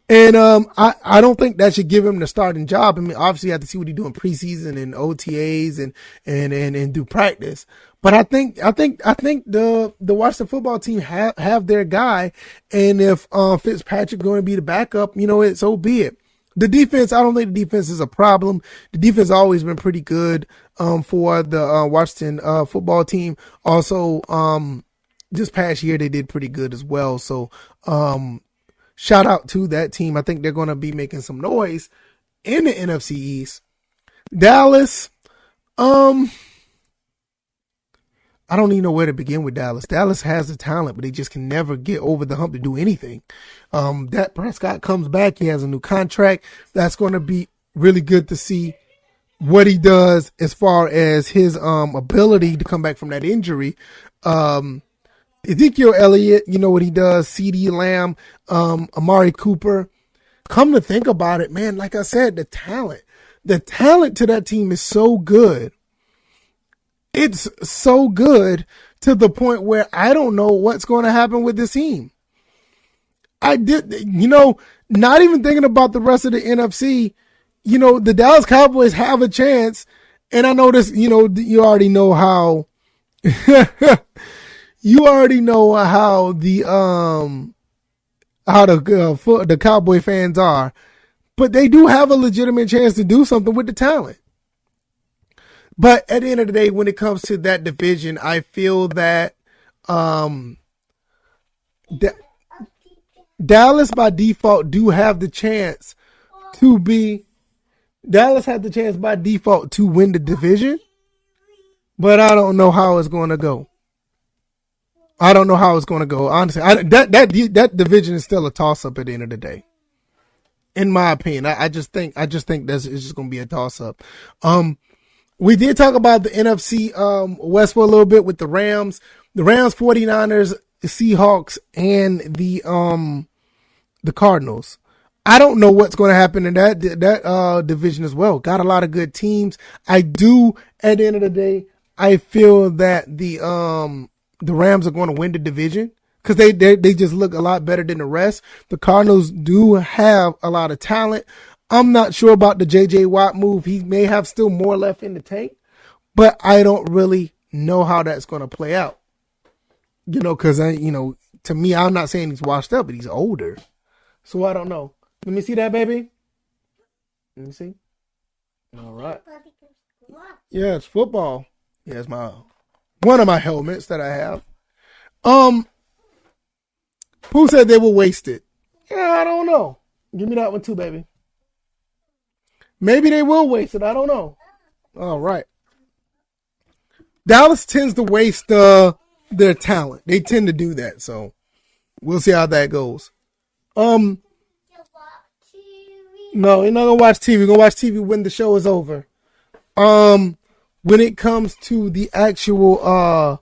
And I don't think that should give him the starting job. I mean, obviously you have to see what he do in preseason and OTAs and do practice. But I think the Washington football team have their guy, and if Fitzpatrick going to be the backup, so be it. The defense, I don't think the defense is a problem. The defense has always been pretty good for the Washington football team. Also, this past year they did pretty good as well. So shout out to that team. I think they're going to be making some noise in the NFC East. Dallas, I don't even know where to begin with Dallas. Dallas has the talent, but they just can never get over the hump to do anything. Dak Prescott comes back. He has a new contract. That's going to be really good to see what he does as far as his ability to come back from that injury. Ezekiel Elliott, what he does. CeeDee Lamb, Amari Cooper. Come to think about it, man, like I said, the talent to that team is so good. It's so good to the point where I don't know what's going to happen with this team. Not even thinking about the rest of the NFC, the Dallas Cowboys have a chance. And I know this, you already know how, the Cowboy fans are, but they do have a legitimate chance to do something with the talent. But at the end of the day, when it comes to that division, I feel that Dallas by default do have the chance to be. Dallas had the chance by default to win the division, but I don't know how it's going to go. Honestly, that division is still a toss up at the end of the day. In my opinion, I just think it's just going to be a toss up. We did talk about the NFC West for a little bit with the Rams, 49ers, the Seahawks, and the Cardinals. I don't know what's going to happen in that division as well. Got a lot of good teams. I do, at the end of the day, I feel that the Rams are going to win the division because they just look a lot better than the rest. The Cardinals do have a lot of talent. I'm not sure about the J.J. Watt move. He may have still more left in the tank, but I don't really know how that's going to play out. Because, to me, I'm not saying he's washed up, but he's older. So I don't know. Let me see that, baby. Let me see. All right. Yeah, it's football. Yeah, it's one of my helmets that I have. Who said they were wasted? Yeah, I don't know. Give me that one too, baby. Maybe they will waste it. I don't know. All right. Dallas tends to waste their talent. They tend to do that. So we'll see how that goes. No, you're not going to watch TV. We're going to watch TV when the show is over. When it comes to the actual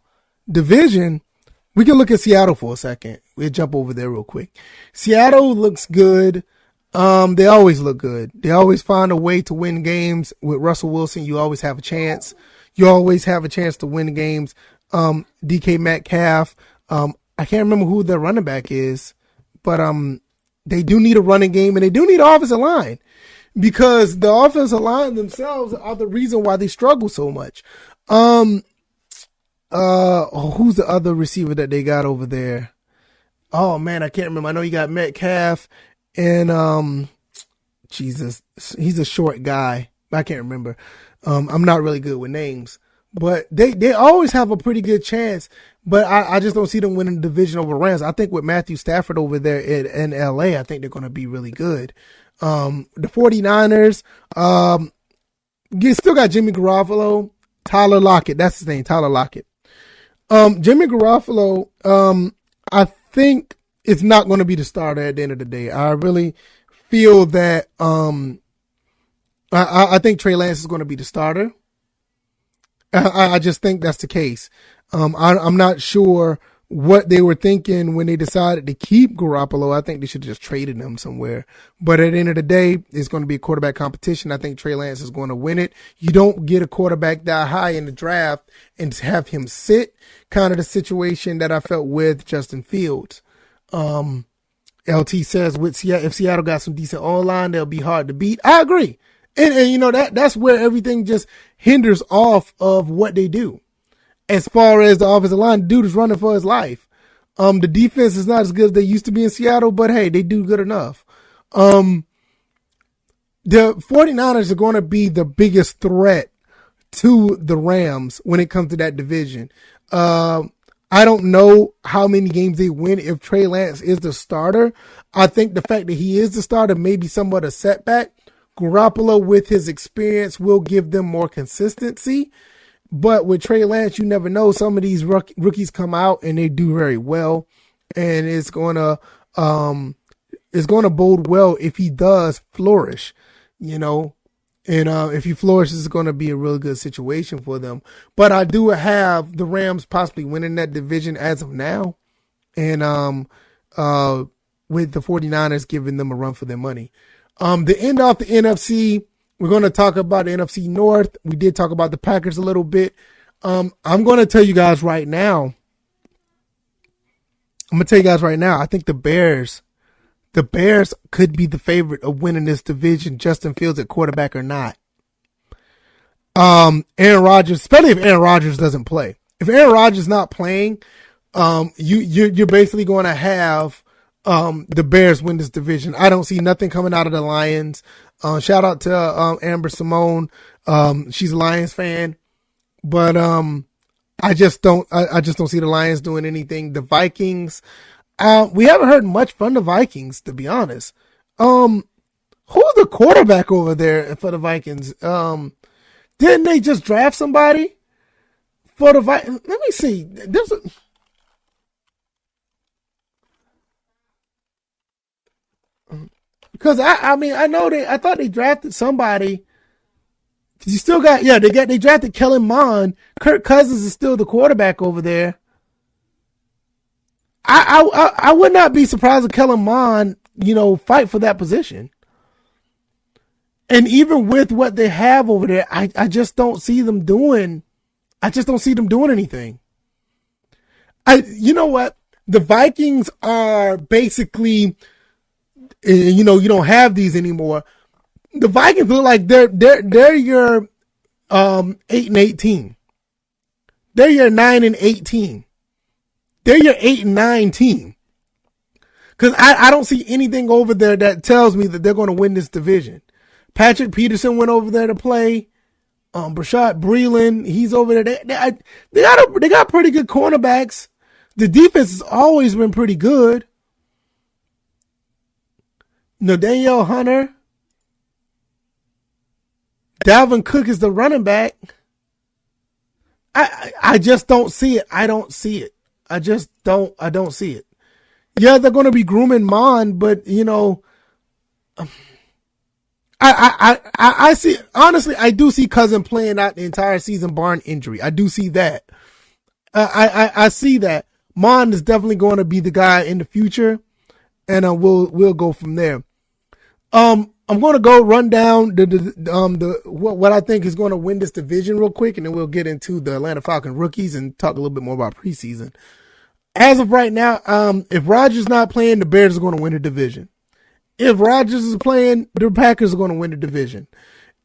division, we can look at Seattle for a second. We'll jump over there real quick. Seattle looks good. They always look good. They always find a way to win games. With Russell Wilson, you always have a chance. You always have a chance to win games. DK Metcalf. I can't remember who their running back is, but they do need a running game and they do need an offensive line because the offensive line themselves are the reason why they struggle so much. Who's the other receiver that they got over there? Oh man, I can't remember. I know you got Metcalf. And, Jesus, he's a short guy. I can't remember. I'm not really good with names, but they always have a pretty good chance, but I just don't see them winning the division over Rams. I think with Matthew Stafford over there in LA, I think they're going to be really good. The 49ers, you still got Jimmy Garoppolo, Tyler Lockett. That's his name, Tyler Lockett. Jimmy Garoppolo, I think it's not going to be the starter at the end of the day. I really feel that I think Trey Lance is going to be the starter. I just think that's the case. I'm not sure what they were thinking when they decided to keep Garoppolo. I think they should have just traded him somewhere. But at the end of the day, it's going to be a quarterback competition. I think Trey Lance is going to win it. You don't get a quarterback that high in the draft and have him sit. Kind of the situation that I felt with Justin Fields. LT says if Seattle got some decent online, they'll be hard to beat. I agree. And you know, that's where everything just hinders off of what they do. As far as the offensive line, the dude is running for his life. The defense is not as good as they used to be in Seattle, but hey, they do good enough. The 49ers are going to be the biggest threat to the Rams when it comes to that division. I don't know how many games they win if Trey Lance is the starter. I think the fact that he is the starter may be somewhat a setback. Garoppolo, with his experience, will give them more consistency. But with Trey Lance, you never know. Some of these rookies come out and they do very well, and it's going to bode well if he does flourish, you know. And if he flourishes, it's going to be a really good situation for them. But I do have the Rams possibly winning that division as of now, and with the 49ers giving them a run for their money. The end off the NFC. We're going to talk about the NFC North. We did talk about the Packers a little bit. I'm going to tell you guys right now. I think the Bears could be the favorite of winning this division, Justin Fields at quarterback or not. Aaron Rodgers, especially if Aaron Rodgers doesn't play. If Aaron Rodgers is not playing, you're basically going to have the Bears win this division. I don't see nothing coming out of the Lions. Shout out to Amber Simone. She's a Lions fan, but I just don't see the Lions doing anything. The Vikings, we haven't heard much from the Vikings, to be honest. Who's the quarterback over there for the Vikings? Didn't they just draft somebody for the Vikings? Let me see. Because I thought they drafted somebody. Cause you still got, they drafted Kellen Mond. Kirk Cousins is still the quarterback over there. I would not be surprised if Kellen Mond, fight for that position. And even with what they have over there, I just don't see them doing. I just don't see them doing anything. You know what? The Vikings are basically, you don't have these anymore. The Vikings look like they're your 8-18. They're your 9-18. They're your 8-9 team. Because I don't see anything over there that tells me that they're going to win this division. Patrick Peterson went over there to play. Brashad Breeland, he's over there. They got pretty good cornerbacks. The defense has always been pretty good. Danielle Hunter. Dalvin Cook is the running back. I just don't see it. I don't see it. I don't see it. Yeah, they're going to be grooming Mon, but I see, honestly, I do see Cousin playing out the entire season barring injury. I do see that. I see that. Mon is definitely going to be the guy in the future, and we'll go from there. I'm going to go run down what I think is going to win this division real quick, and then we'll get into the Atlanta Falcons rookies and talk a little bit more about preseason. As of right now, if Rodgers not playing, the Bears are going to win the division. If Rodgers is playing, the Packers are going to win the division.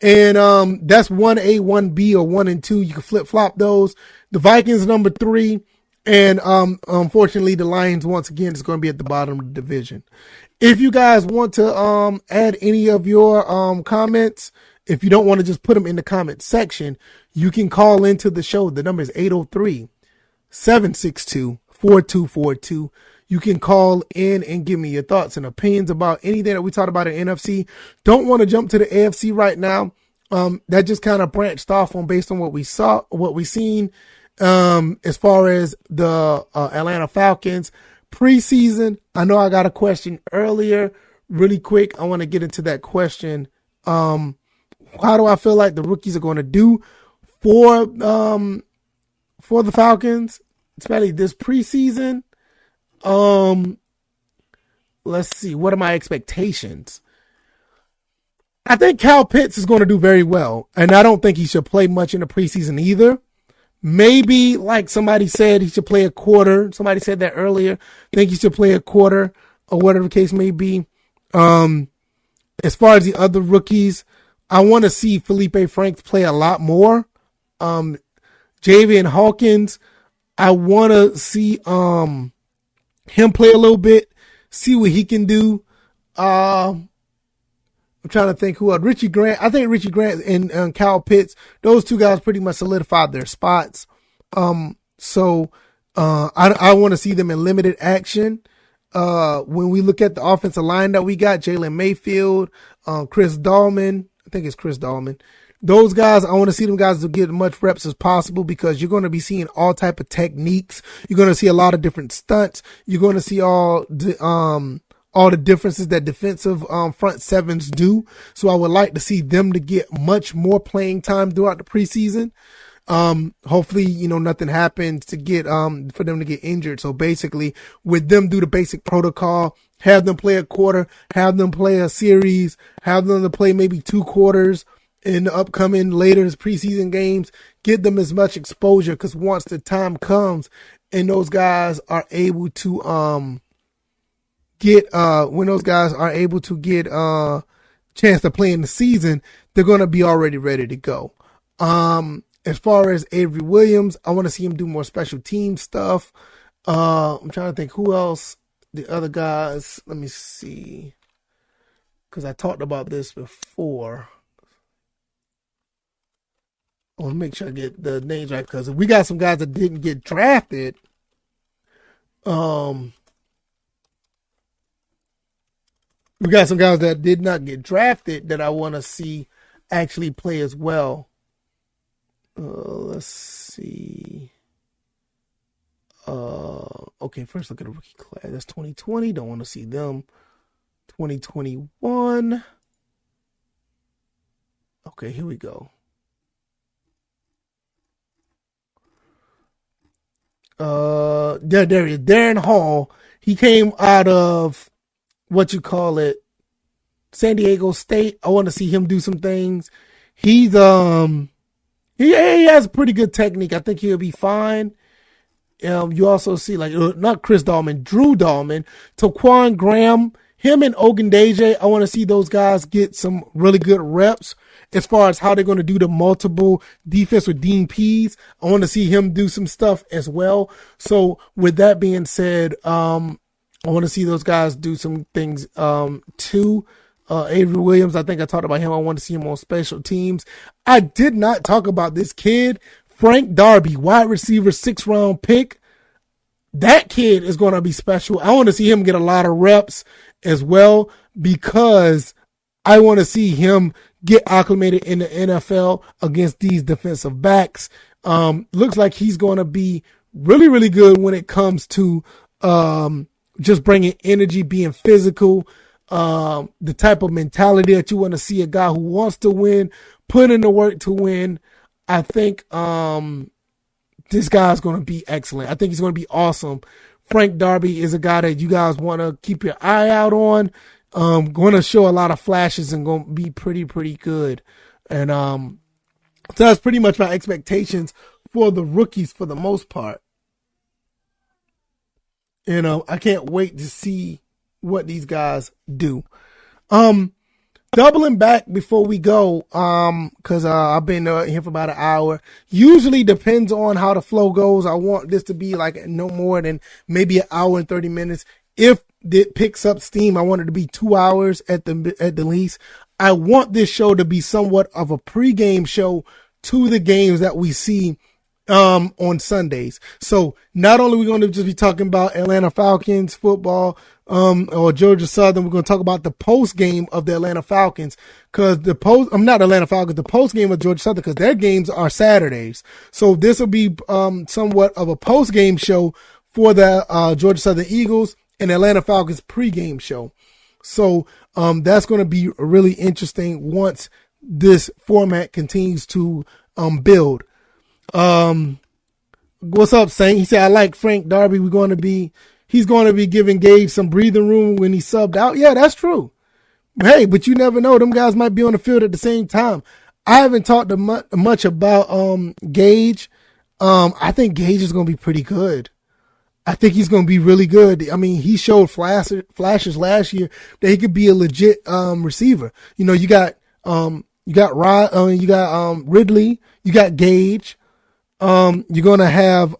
And that's 1A, 1B, or 1 and 2. You can flip-flop those. The Vikings number 3. And unfortunately, the Lions, once again, is going to be at the bottom of the division. If you guys want to add any of your comments, if you don't want to just put them in the comment section, you can call into the show. The number is 803-762-4242. You can call in and give me your thoughts and opinions about anything that we talked about in NFC. Don't want to jump to the AFC right now. That just kind of branched off based on what we saw, what we seen, as far as the Atlanta Falcons Preseason, I know I got a question earlier. Really quick, I want to get into that question. How do I feel like the rookies are going to do for the Falcons, especially this preseason? Let's see. What are my expectations? I think Kyle Pitts is going to do very well, and I don't think he should play much in the preseason either. Maybe, like somebody said, he should play a quarter. Somebody said that earlier. I think he should play a quarter or whatever the case may be. As far as the other rookies, I want to see Felipe Franks play a lot more. Javian Hawkins, I want to see him play a little bit, see what he can do. I'm trying to think who else. Richie Grant. I think Richie Grant and Kyle Pitts, those two guys pretty much solidified their spots. So I want to see them in limited action. When we look at the offensive line that we got, Jalen Mayfield, Chris Dahlman, I think it's Chris Dahlman. Those guys, I want to see them guys to get as much reps as possible because you're going to be seeing all type of techniques. You're going to see a lot of different stunts. You're going to see all the differences that defensive front sevens do. So I would like to see them to get much more playing time throughout the preseason. Hopefully, nothing happens to get for them to get injured. So basically, with them do the basic protocol, have them play a quarter, have them play a series, have them to play maybe 2 quarters in the upcoming later preseason games, get them as much exposure because once the time comes and those guys are able to get chance to play in the season, they're going to be already ready to go. As far as Avery Williams, I want to see him do more special team stuff. I'm trying to think who else, the other guys. Let me see. Because I talked about this before. I want to make sure I get the names right because we got some guys that didn't get drafted. We got some guys that did not get drafted that I want to see actually play as well. Let's see. Okay, first look at the rookie class. That's 2020. Don't want to see them. 2021. Okay, here we go. There he is. Darren Hall. He came out of San Diego State. I want to see him do some things. He's he has pretty good technique. I think he'll be fine. You also see not Chris Dahlman, Drew Dahlman, Taquan Graham, him and Ogundeji. I want to see those guys get some really good reps as far as how they're going to do the multiple defense with Dean Pease. I want to see him do some stuff as well. So with that being said, I want to see those guys do some things too. Avery Williams, I think I talked about him. I want to see him on special teams. I did not talk about this kid, Frank Darby, wide receiver, 6th round pick. That kid is going to be special. I want to see him get a lot of reps as well because I want to see him get acclimated in the NFL against these defensive backs. Looks like he's going to be really, really good when it comes to just bringing energy, being physical, the type of mentality that you want to see a guy who wants to win, put in the work to win. I think this guy's going to be excellent. I think he's going to be awesome. Frank Darby is a guy that you guys want to keep your eye out on. Going to show a lot of flashes and going to be pretty, pretty good. And so that's pretty much my expectations for the rookies for the most part. I can't wait to see what these guys do. Doubling back before we go, cause I've been here for about an hour. Usually depends on how the flow goes. I want this to be like no more than maybe an hour and 30 minutes. If it picks up steam, I want it to be 2 hours at the least. I want this show to be somewhat of a pregame show to the games that we see on Sundays. So not only are we going to just be talking about Atlanta Falcons football, or Georgia Southern, we're going to talk about the post game of the Atlanta Falcons the post game of Georgia Southern because their games are Saturdays. So this will be, somewhat of a post game show for the Georgia Southern Eagles and Atlanta Falcons pregame show. So that's going to be really interesting once this format continues to build. What's up, Saint? He said, I like Frank Darby. He's going to be giving Gage some breathing room when he subbed out. Yeah, that's true. Hey, but you never know. Them guys might be on the field at the same time. I haven't talked much about Gage. I think Gage is going to be pretty good. I think he's going to be really good. I mean, he showed flashes last year that he could be a legit receiver. You know, you got Ridley, you got Gage. You're going to have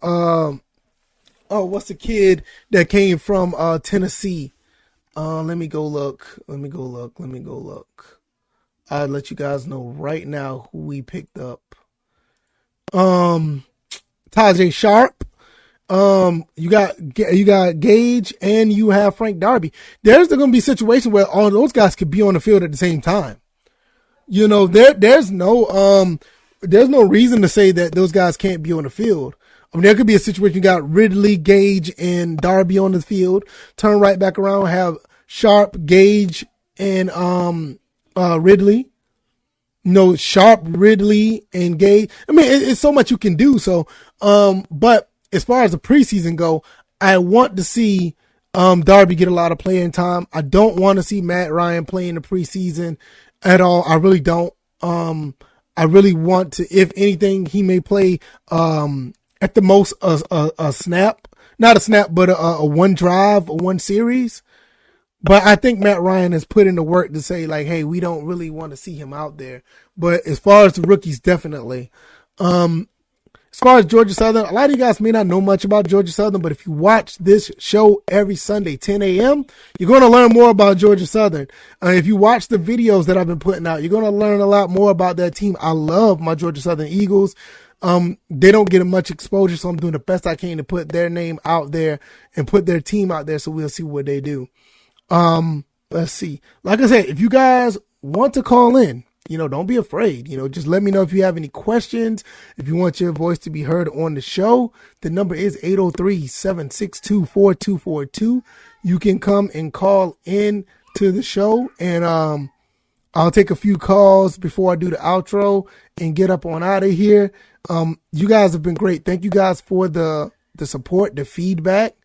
what's the kid that came from Tennessee? Let me go look. I'll let you guys know right now who we picked up. Tajay Sharp. You got Gage and you have Frank Darby. There's going to be a situation where all those guys could be on the field at the same time. You know, there's no reason to say that those guys can't be on the field. I mean, there could be a situation you got Ridley, Gage, and Darby on the field. Turn right back around, have Sharp, Gage, and Ridley. No, Sharp, Ridley, and Gage. I mean, it's so much you can do. So, but as far as the preseason go, I want to see Darby get a lot of playing time. I don't want to see Matt Ryan play in the preseason at all. I really don't. I really want to, if anything, he may play at the most a snap, not a snap, but a one drive, or one series. But I think Matt Ryan has put in the work to say, like, hey, we don't really want to see him out there. But as far as the rookies, definitely. As far as Georgia Southern, a lot of you guys may not know much about Georgia Southern, but if you watch this show every Sunday, 10 a.m., you're going to learn more about Georgia Southern. If you watch the videos that I've been putting out, you're going to learn a lot more about that team. I love my Georgia Southern Eagles. They don't get much exposure, so I'm doing the best I can to put their name out there and put their team out there, so we'll see what they do. Let's see. Like I said, if you guys want to call in, you know, don't be afraid. You know, just let me know if you have any questions. If you want your voice to be heard on the show, the number is 803-762-4242. You can come and call in to the show, and I'll take a few calls before I do the outro and get up on out of here. You guys have been great. Thank you guys for the support, the feedback.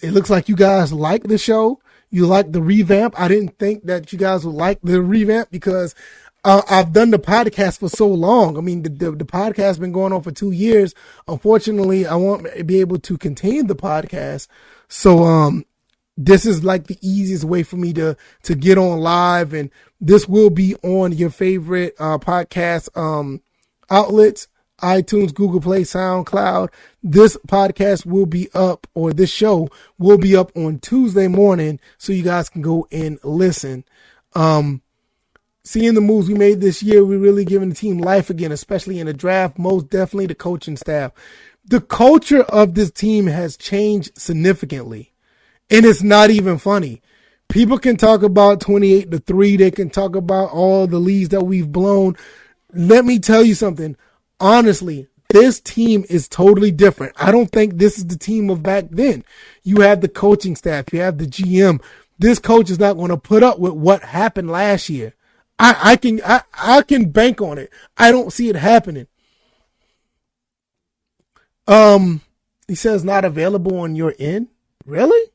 It looks like you guys like the show. You like the revamp. I didn't think that you guys would like the revamp because I've done the podcast for so long. I mean, the podcast has been going on for 2 years. Unfortunately, I won't be able to contain the podcast. So, this is like the easiest way for me to get on live, and this will be on your favorite, podcast, outlets, iTunes, Google Play, SoundCloud. This podcast will be up, or this show will be up on Tuesday morning, so you guys can go and listen. Seeing the moves we made this year, we're really giving the team life again, especially in the draft. Most definitely the coaching staff. The culture of this team has changed significantly, and it's not even funny. People can talk about 28-3. They can talk about all the leads that we've blown. Let me tell you something. Honestly, this team is totally different. I don't think this is the team of back then. You have the coaching staff. You have the GM. This coach is not going to put up with what happened last year. I can bank on it. I don't see it happening. He says not available on your end. Really?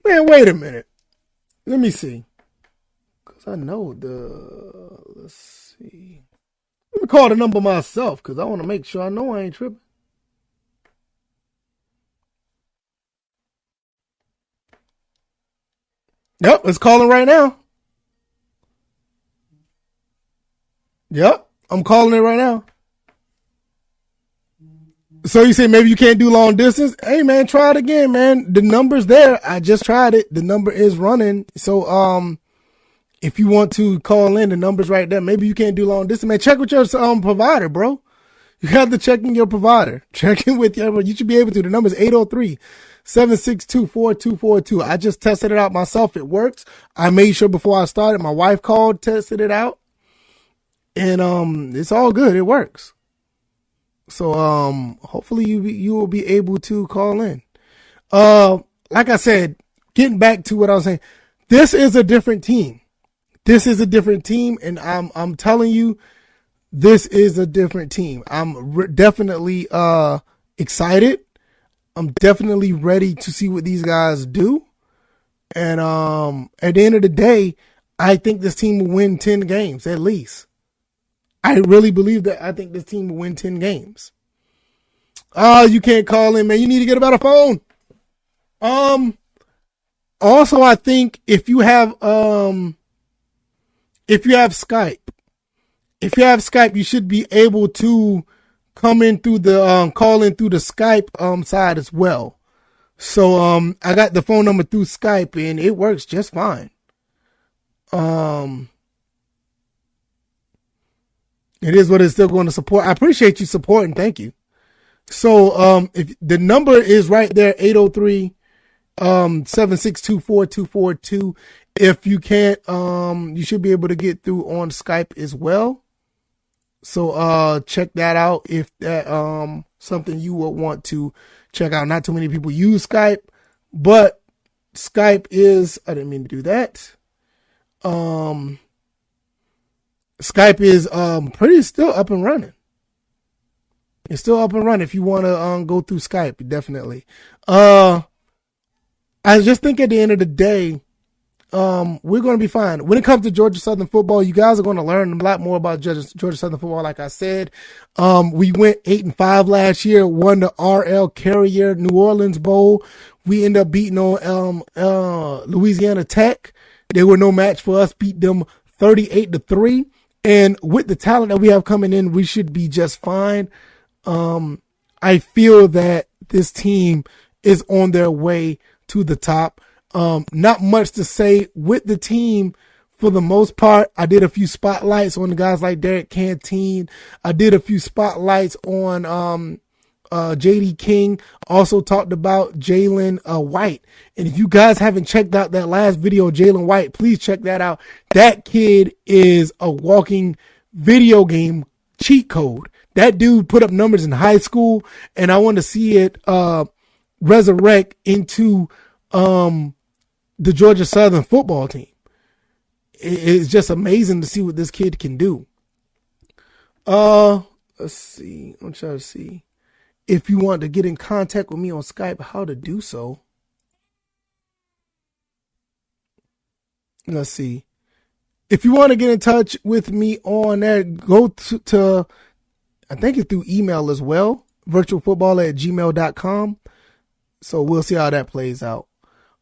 Man, wait a minute. Let me see. Cause I know let's see. Let me call the number myself because I want to make sure I know I ain't tripping. Yep, it's calling right now. Yep, I'm calling it right now. So you say maybe you can't do long distance? Hey man, try it again, man. The number's there. I just tried it. The number is running. So if you want to call in, the number's right there. Maybe you can't do long distance, man. Check with your provider, bro. You have to check in your provider. Check in with your, you should be able to. The number is 803-762-4242. I just tested it out myself. It works. I made sure before I started. My wife called, tested it out. And it's all good. It works. So hopefully you will be able to call in. Like I said, getting back to what I was saying, this is a different team. This is a different team, and I'm telling you, this is a different team. I'm definitely excited. I'm definitely ready to see what these guys do. And at the end of the day, I think this team will win 10 games at least. I really believe that. I think this team will win 10 games. Oh, you can't call in, man. You need to get about a phone. Also, I think if you have Skype, you should be able to come in through the call in through the Skype side as well. So I got the phone number through Skype and it works just fine. It is what it's still going to support. I appreciate you supporting. Thank you. So if the number is right there, 803 7624242. If you can't, you should be able to get through on Skype as well. So check that out if that something you would want to check out. Not too many people use Skype, but Skype is, I didn't mean to do that. Skype is pretty still up and running. It's still up and running if you want to go through Skype, definitely. I just think at the end of the day, we're going to be fine. When it comes to Georgia Southern football, you guys are going to learn a lot more about Georgia Southern football. Like I said, we went 8-5 last year, won the RL Carrier New Orleans Bowl. We ended up beating on Louisiana Tech. They were no match for us, beat them 38-3. And with the talent that we have coming in, we should be just fine. I feel that this team is on their way to the top. Not much to say with the team for the most part. I did a few spotlights on the guys like Derek Canteen. I did a few spotlights on JD King. Also talked about Jalen White. And if you guys haven't checked out that last video, Jalen White, please check that out. That kid is a walking video game cheat code. That dude put up numbers in high school, and I want to see it resurrect into the Georgia Southern football team. It's just amazing to see what this kid can do. Let's see. I'm trying to see. If you want to get in contact with me on Skype, how to do so. Let's see. If you want to get in touch with me on there, go to I think it's through email as well, virtualfootball@gmail.com. So we'll see how that plays out.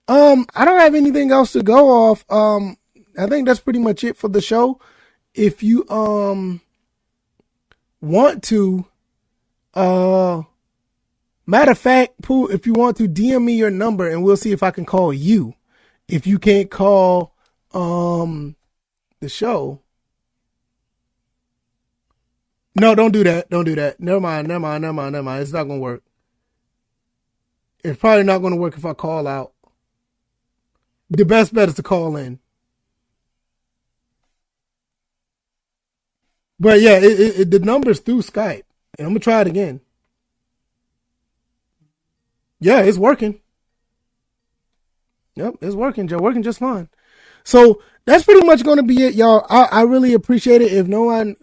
I don't have anything else to go off. I think that's pretty much it for the show. If you want to, matter of fact, Pooh, if you want to DM me your number and we'll see if I can call you. If you can't call the show. No, don't do that. Don't do that. Never mind. It's not gonna work. It's probably not gonna work if I call out. The best bet is to call in. But yeah, the number's through Skype. And I'm gonna try it again. Yeah, it's working. Yep, it's working. Working just fine. So that's pretty much going to be it, y'all. I really appreciate it. If no one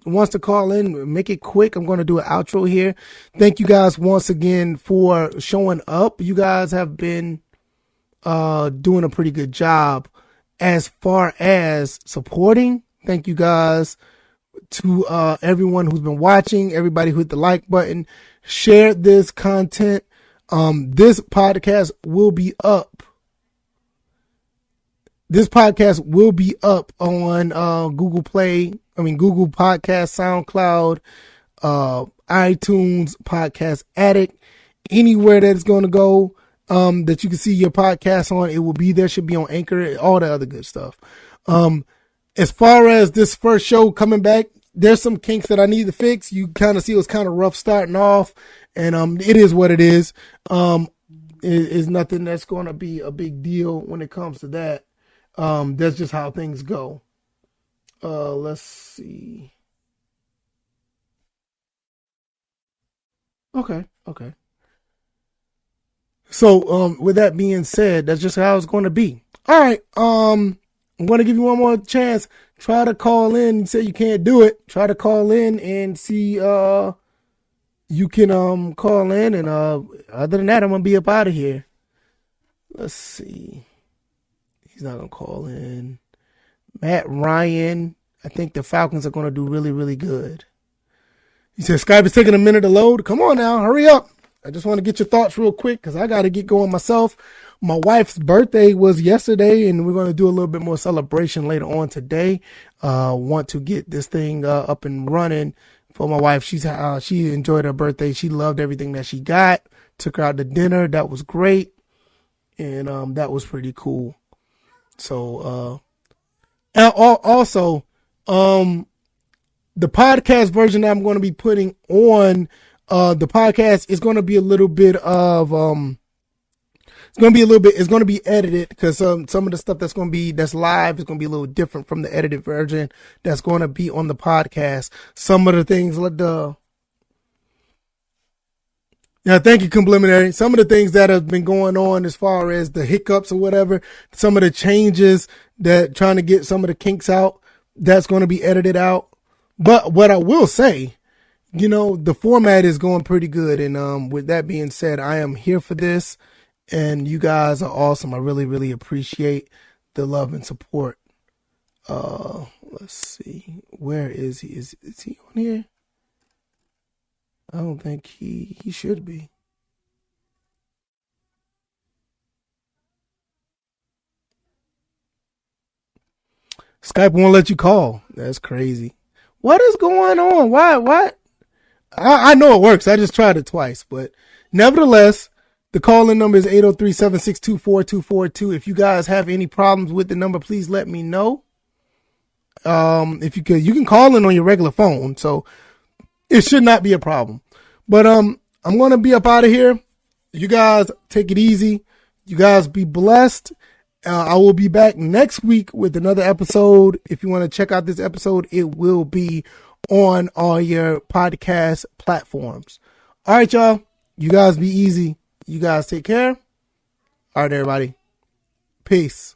wants to call in, make it quick. I'm going to do an outro here. Thank you guys once again for showing up. You guys have been doing a pretty good job as far as supporting. Thank you guys to everyone who's been watching, everybody who hit the like button, shared this content. This podcast will be up. This podcast will be up on Google Podcast, SoundCloud, iTunes, Podcast Addict, anywhere that it's going to go that you can see your podcast on. It will be there. Should be on Anchor, all the other good stuff. As far as this first show coming back, there's some kinks that I need to fix. You kind of see it was kind of rough starting off, and it is what it is. It is nothing that's going to be a big deal when it comes to that. That's just how things go. Let's see. Okay. Okay. So, with that being said, that's just how it's going to be. All right. I'm going to give you one more chance. Try to call in. You say you can't do it. Try to call in and see, you can, call in. And, other than that, I'm going to be up out of here. Let's see. He's not going to call in. Matt Ryan. I think the Falcons are going to do really, really good. He said Skype is taking a minute to load. Come on now. Hurry up. I just want to get your thoughts real quick because I got to get going myself. My wife's birthday was yesterday, and we're going to do a little bit more celebration later on today. Want to get this thing up and running for my wife. She enjoyed her birthday. She loved everything that she got. Took her out to dinner. That was great, and that was pretty cool. So, and also, the podcast version that I'm going to be putting on the podcast is going to be a little bit of it's going to be edited because some of the stuff that's live is going to be a little different from the edited version that's going to be on the podcast. Some of the things thank you, Complimentary. Some of the things that have been going on as far as the hiccups or whatever, some of the changes that trying to get some of the kinks out, that's going to be edited out. But what I will say, the format is going pretty good. And with that being said, I am here for this. And you guys are awesome. I really, really appreciate the love and support. Let's see. Where is he? Is he on here? I don't think he should be. Skype won't let you call. That's crazy. What is going on? Why? What? I know it works. I just tried it twice, but nevertheless, the call-in number is 803-762-4242. If you guys have any problems with the number, please let me know. If you could, you can call in on your regular phone, so it should not be a problem. But I'm going to be up out of here. You guys take it easy. You guys be blessed. I will be back next week with another episode. If you want to check out this episode, it will be on all your podcast platforms. All right, y'all. You guys be easy. You guys take care. All right, everybody. Peace.